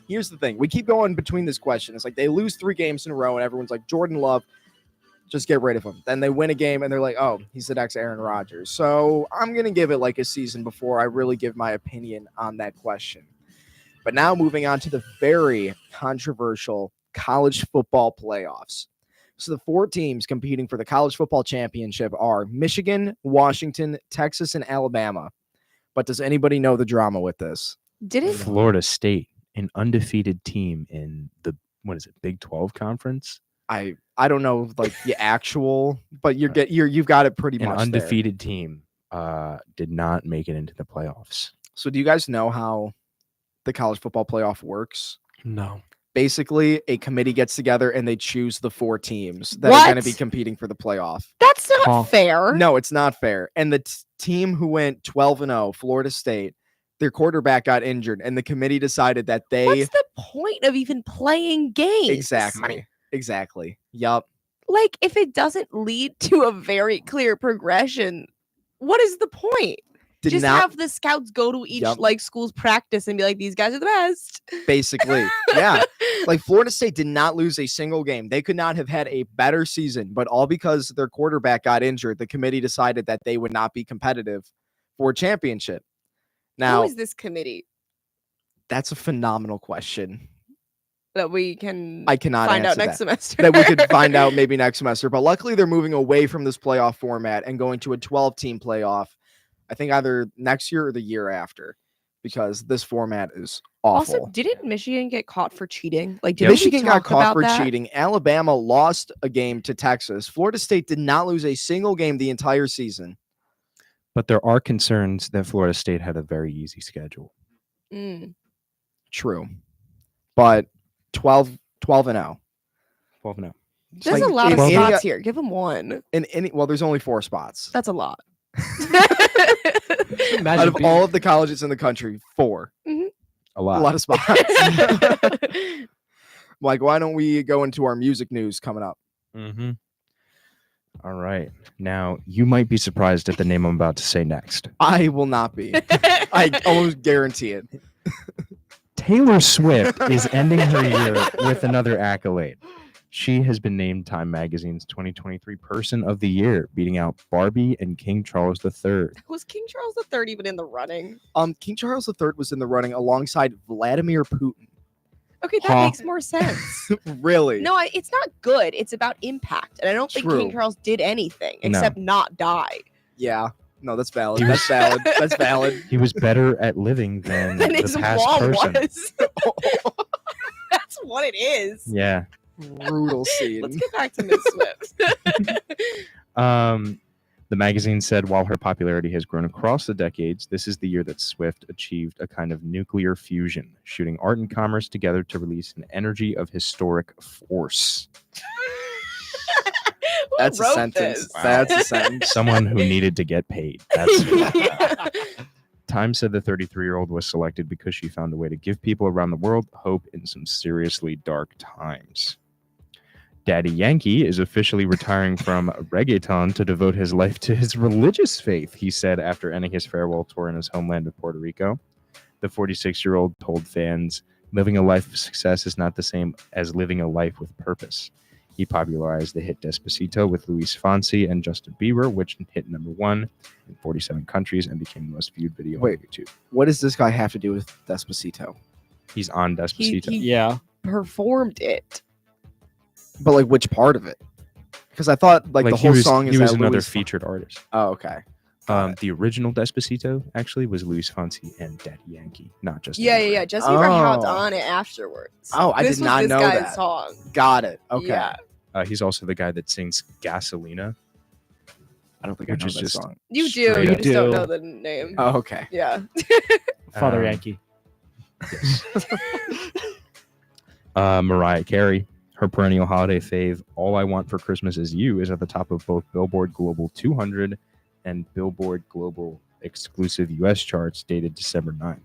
Here's the thing. We keep going between this question. It's like they lose 3 games in a row, and everyone's like, Jordan Love, just get rid of him. Then they win a game, and they're like, oh, he's the next Aaron Rodgers. So I'm going to give it like a season before I really give my opinion on that question. But now moving on to the very controversial college football playoffs. So the 4 teams competing for the college football championship are Michigan, Washington, Texas, and Alabama. But does anybody know the drama with this? Florida State, an undefeated team in the, Big 12 conference? I don't know like the actual, but you've got it pretty much. An undefeated team did not make it into the playoffs. So do you guys know how the college football playoff works? No. Basically, a committee gets together and they choose the 4 teams that are going to be competing for the playoff. That's not fair. No, it's not fair. And the team who went 12-0, Florida State, their quarterback got injured, and the committee decided that they. What's the point of even playing games? Exactly. Yup. Like, if it doesn't lead to a very clear progression, what is the point? Have the scouts go to each school's practice and be like, these guys are the best. Basically, yeah. Like Florida State did not lose a single game. They could not have had a better season, but all because their quarterback got injured, the committee decided that they would not be competitive for a championship. Now, who is this committee? That's a phenomenal question. That we can I cannot find out answer next semester. That we could find out maybe next semester. But luckily, they're moving away from this playoff format and going to a 12-team playoff. I think either next year or the year after, because this format is awful. Also, didn't Michigan get caught for cheating? Like, Michigan got caught for cheating. Alabama lost a game to Texas. Florida State did not lose a single game the entire season. But there are concerns that Florida State had a very easy schedule. Mm. True. But 12 and 0. 12 now. There's like a lot of in any- spots here. Give them one. Well, there's only 4 spots. That's a lot. Imagine Out of being- all of the colleges in the country, 4. A lot. A lot of spots. Mike, why don't we go into our music news coming up? Mm-hmm. All right. Now, you might be surprised at the name I'm about to say next. I will not be. I almost guarantee it. Taylor Swift is ending her year with another accolade. She has been named Time Magazine's 2023 Person of the Year, beating out Barbie and King Charles III. Was King Charles III even in the running? King Charles III was in the running alongside Vladimir Putin. Okay, that Huh. makes more sense. Really? No, it's not good. It's about impact. And I don't think King True. Charles did anything No. except not die. Yeah. No, that's valid. He That's valid. That's valid. He was better at living than And the his past mom person. was. That's what it is. Yeah. Brutal scene. Let's get back to Miss Swift. The magazine said while her popularity has grown across the decades, this is the year that Swift achieved a kind of nuclear fusion, shooting art and commerce together to release an energy of historic force. Who That's a wrote sentence. this? That's a sentence. Someone who needed to get paid. That's Yeah. Time said the 33-year-old was selected because she found a way to give people around the world hope in some seriously dark times. Daddy Yankee is officially retiring from reggaeton to devote his life to his religious faith, he said after ending his farewell tour in his homeland of Puerto Rico. The 46-year-old told fans, living a life of success is not the same as living a life with purpose. He popularized the hit Despacito with Luis Fonsi and Justin Bieber, which hit #1 in 47 countries and became the most viewed video Wait. on YouTube. What does this guy have to do with Despacito? He's on Despacito. He Yeah. performed it. But like which part of it? Because I thought like the he whole was, song is he was that another Luis featured artist. Oh, okay. The original Despacito actually was Luis Fonsi and Daddy Yankee, not just Yeah. Justin Bieber hopped Oh. on it afterwards. Oh, I This did was not this know guy's that. song. Got it. Okay. Yeah. He's also the guy that sings Gasolina. I don't think Which I know is that just- song. You do. Straight You up. just don't do. know the name. Oh, okay. Yeah. Father Um, Yankee. Mariah Carey, her perennial holiday fave, All I Want for Christmas Is You, is at the top of both Billboard Global 200 and Billboard Global Exclusive US charts dated December 9th.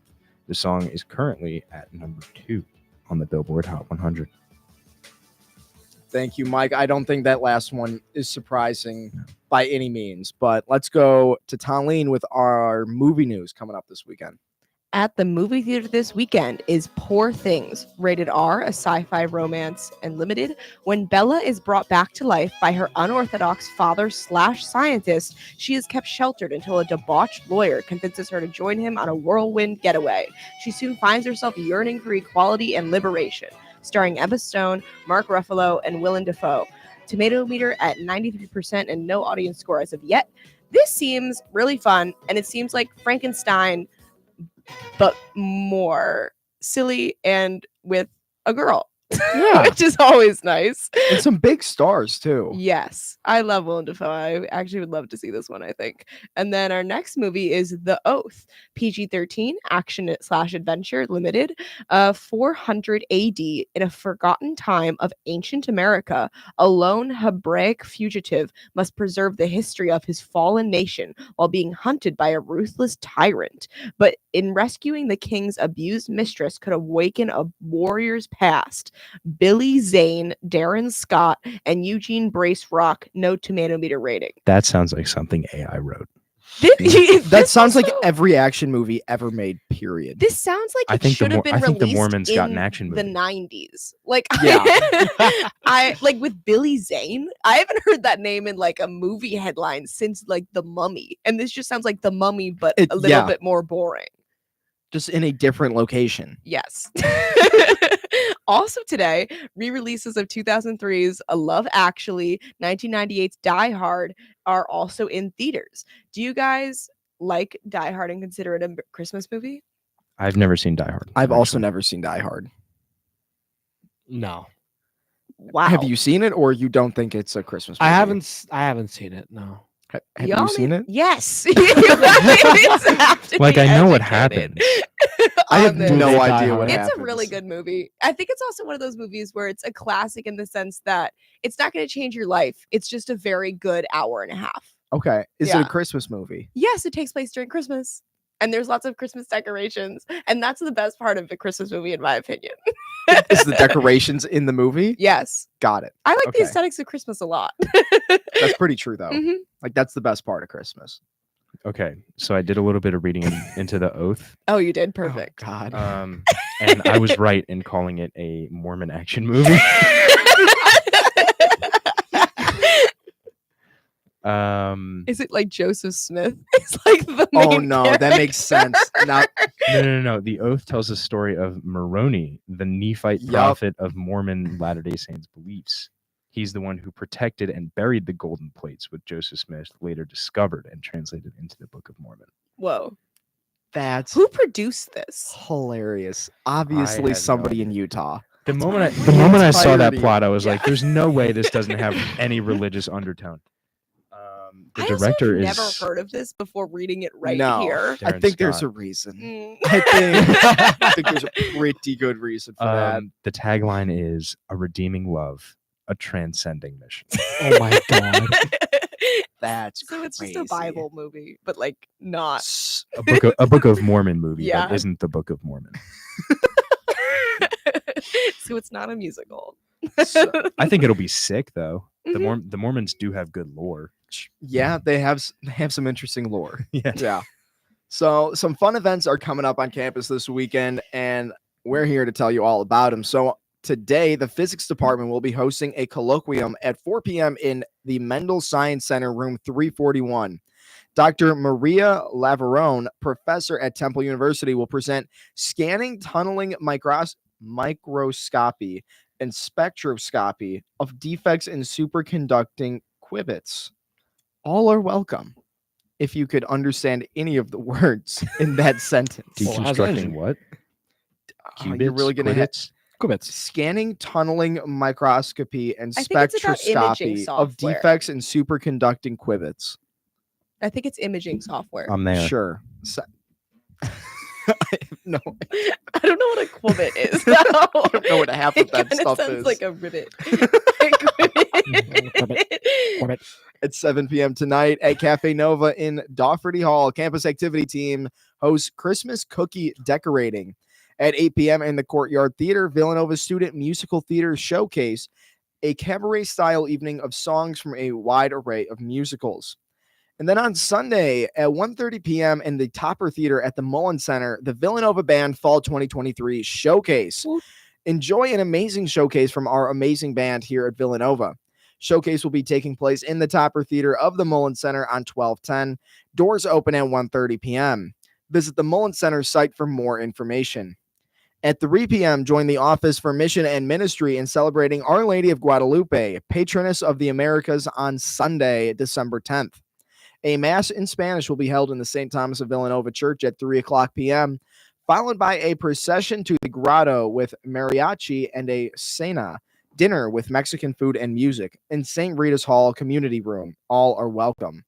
The song is currently at #2 on the Billboard Hot 100. Thank you, Mike. I don't think that last one is surprising by any means, but let's go to Talene with our movie news coming up this weekend. At the movie theater this weekend is Poor Things, rated R, a sci-fi romance and limited. When Bella is brought back to life by her unorthodox father/scientist, she is kept sheltered until a debauched lawyer convinces her to join him on a whirlwind getaway. She soon finds herself yearning for equality and liberation. Starring Emma Stone, Mark Ruffalo, and Willem Dafoe. Tomato meter at 93% and no audience score as of yet. This seems really fun, and it seems like Frankenstein, but more silly and with a girl, Yeah. which is always nice. And some big stars too. Yes, I love Willem Dafoe. I actually would love to see this one, I think. And then our next movie is The Oath, PG-13, action/adventure, limited, 400 AD. In a forgotten time of ancient America, a lone Hebraic fugitive must preserve the history of his fallen nation while being hunted by a ruthless tyrant. But in rescuing the king's abused mistress could awaken a warrior's past. Billy Zane, Darren Scott, and Eugene Brace Rock, no tomato meter rating. That sounds like something AI wrote. That sounds like every action movie ever made, period. This sounds like I it think the should have Mor- been I think the released Mormons got an in action the movie. 90s. Like, Yeah. I like with Billy Zane. I haven't heard that name in like a movie headline since like The Mummy, and this just sounds like The Mummy, but a little Yeah. bit more boring. Just in a different location. Yes. Also today, re-releases of 2003's A Love Actually, 1998's Die Hard are also in theaters. Do you guys like Die Hard and consider it a Christmas movie? I've never seen Die Hard. I've also actually. never seen Die Hard. No, Wow. Have you seen it, or you don't think it's a Christmas movie? I haven't seen it. No. Have Y'all you seen need- it? Yes. You guys have to Like, be I know what educated happens. I have on this. no They die idea hard. what It's happens. a really good movie. I think it's also one of those movies where it's a classic in the sense that it's not going to change your life. It's just a very good hour and a half. Okay. Is it Yeah. a Christmas movie? Yes, it takes place during Christmas. And there's lots of Christmas decorations. And that's the best part of the Christmas movie, in my opinion. Is the decorations in the movie? Yes. Got it. I like Okay. the aesthetics of Christmas a lot. That's pretty true, though. Mhm. Like, that's the best part of Christmas. Okay, so I did a little bit of reading into the Oath, Oh, you did. Perfect. Oh, God. and I was right in calling it a Mormon action movie. Is it like Joseph Smith? It's like the main Oh, no. That character. makes sense. Now, No. The Oath tells the story of Moroni, the Nephite Yup. prophet of Mormon Latter-day Saints beliefs. He's the one who protected and buried the golden plates, which Joseph Smith later discovered and translated into the Book of Mormon. Whoa. that's Who produced this? hilarious. I Obviously, have no somebody idea. in Utah. The moment The I saw that entirety of plot, I was Yeah. like, "There's no way this doesn't have any religious undertone." The I also director have is never heard of this before reading it right No. here. I Darren think there's a Scott. reason. Mm. I think there's a pretty good reason for that. The tagline is "A redeeming love, a transcending mission." Oh my god. That's So it's just a crazy. Bible movie, but like not. S- A Book of Mormon movie Yeah. that isn't the Book of Mormon. So it's not a musical. So- I think it'll be sick though. Mhm. The Mormons do have good lore. Yeah, they have some interesting lore. Yeah. Yeah. So some fun events are coming up on campus this weekend, and we're here to tell you all about them. So today, the physics department will be hosting a colloquium at 4 p.m. in the Mendel Science Center, room 341. Dr. Maria Lavarone, professor at Temple University, will present scanning tunneling microscopy and spectroscopy of defects in superconducting qubits. All are welcome if you could understand any of the words in that sentence. Well, how's that Deconstructing engine? what? You're really going to hit Qubits? Qubits. scanning tunneling microscopy and I think it's about imaging spectroscopy of software. defects in superconducting qubits. I think it's imaging software. I'm there. Sure. I have no I don't know what a qubit is. Though. I don't know what half of It that kinda stuff sounds is. like a ribbit. Qubit. At 7 p.m. tonight at Cafe Nova in Daugherty Hall, campus activity team hosts Christmas cookie decorating. At 8 p.m. in the Courtyard Theater, Villanova Student Musical Theater Showcase, a cabaret-style evening of songs from a wide array of musicals. And then on Sunday at 1:30 p.m. in the Topper Theater at the Mullen Center, the Villanova Band Fall 2023 Showcase. Enjoy an amazing showcase from our amazing band here at Villanova. Showcase will be taking place in the Topper Theater of the Mullen Center on 12/10. Doors open at 1:30 p.m. Visit the Mullen Center site for more information. At 3 p.m., join the Office for Mission and Ministry in celebrating Our Lady of Guadalupe, patroness of the Americas, on Sunday, December 10th. A Mass in Spanish will be held in the St. Thomas of Villanova Church at 3 o'clock p.m., followed by a procession to the Grotto with mariachi and a cena, dinner with Mexican food and music, in St. Rita's Hall Community Room. All are welcome.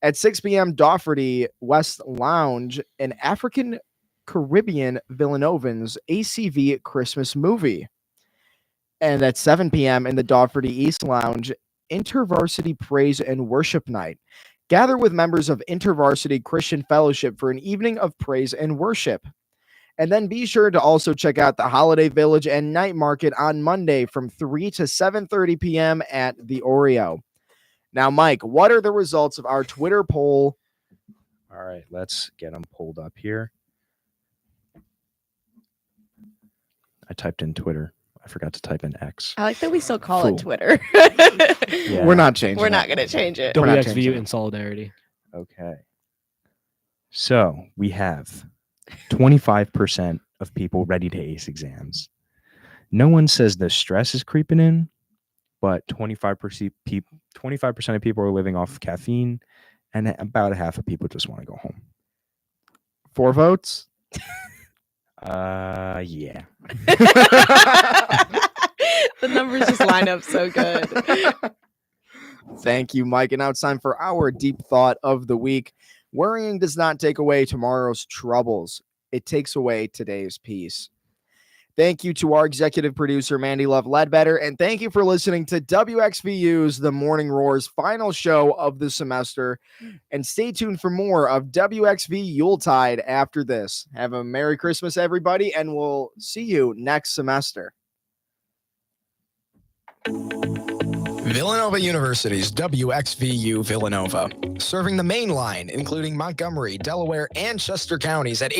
At 6 p.m., Daugherty West Lounge, an African Caribbean Villanovan's ACV Christmas movie. And at 7 p.m. in the Daugherty East Lounge, InterVarsity Praise and Worship Night. Gather with members of InterVarsity Christian Fellowship for an evening of praise and worship. And then be sure to also check out the Holiday Village and Night Market on Monday from 3 to 7:30 p.m. at the Oreo. Now, Mike, what are the results of our Twitter poll? All right, let's get them pulled up here. I typed in Twitter. I forgot to type in X. I like that we still call Fool. it Twitter. Yeah. We're not changing. We're it. not going to change it. We're not changing WXVU it. in solidarity. Okay. So we have 25% of people ready to ace exams. No one says the stress is creeping in, but 25% of people are living off caffeine, and about half of people just want to go home. 4 votes? Yeah. The numbers just line up so good. Thank you, Mike. And now it's time for our deep thought of the week. Worrying does not take away tomorrow's troubles. It takes away today's peace. Thank you to our executive producer, Mandy Love Ledbetter, and thank you for listening to WXVU's The Morning Roar's final show of the semester. And stay tuned for more of WXV Yuletide after this. Have a Merry Christmas, everybody, and we'll see you next semester. Villanova University's WXVU Villanova, serving the main line, including Montgomery, Delaware, and Chester counties at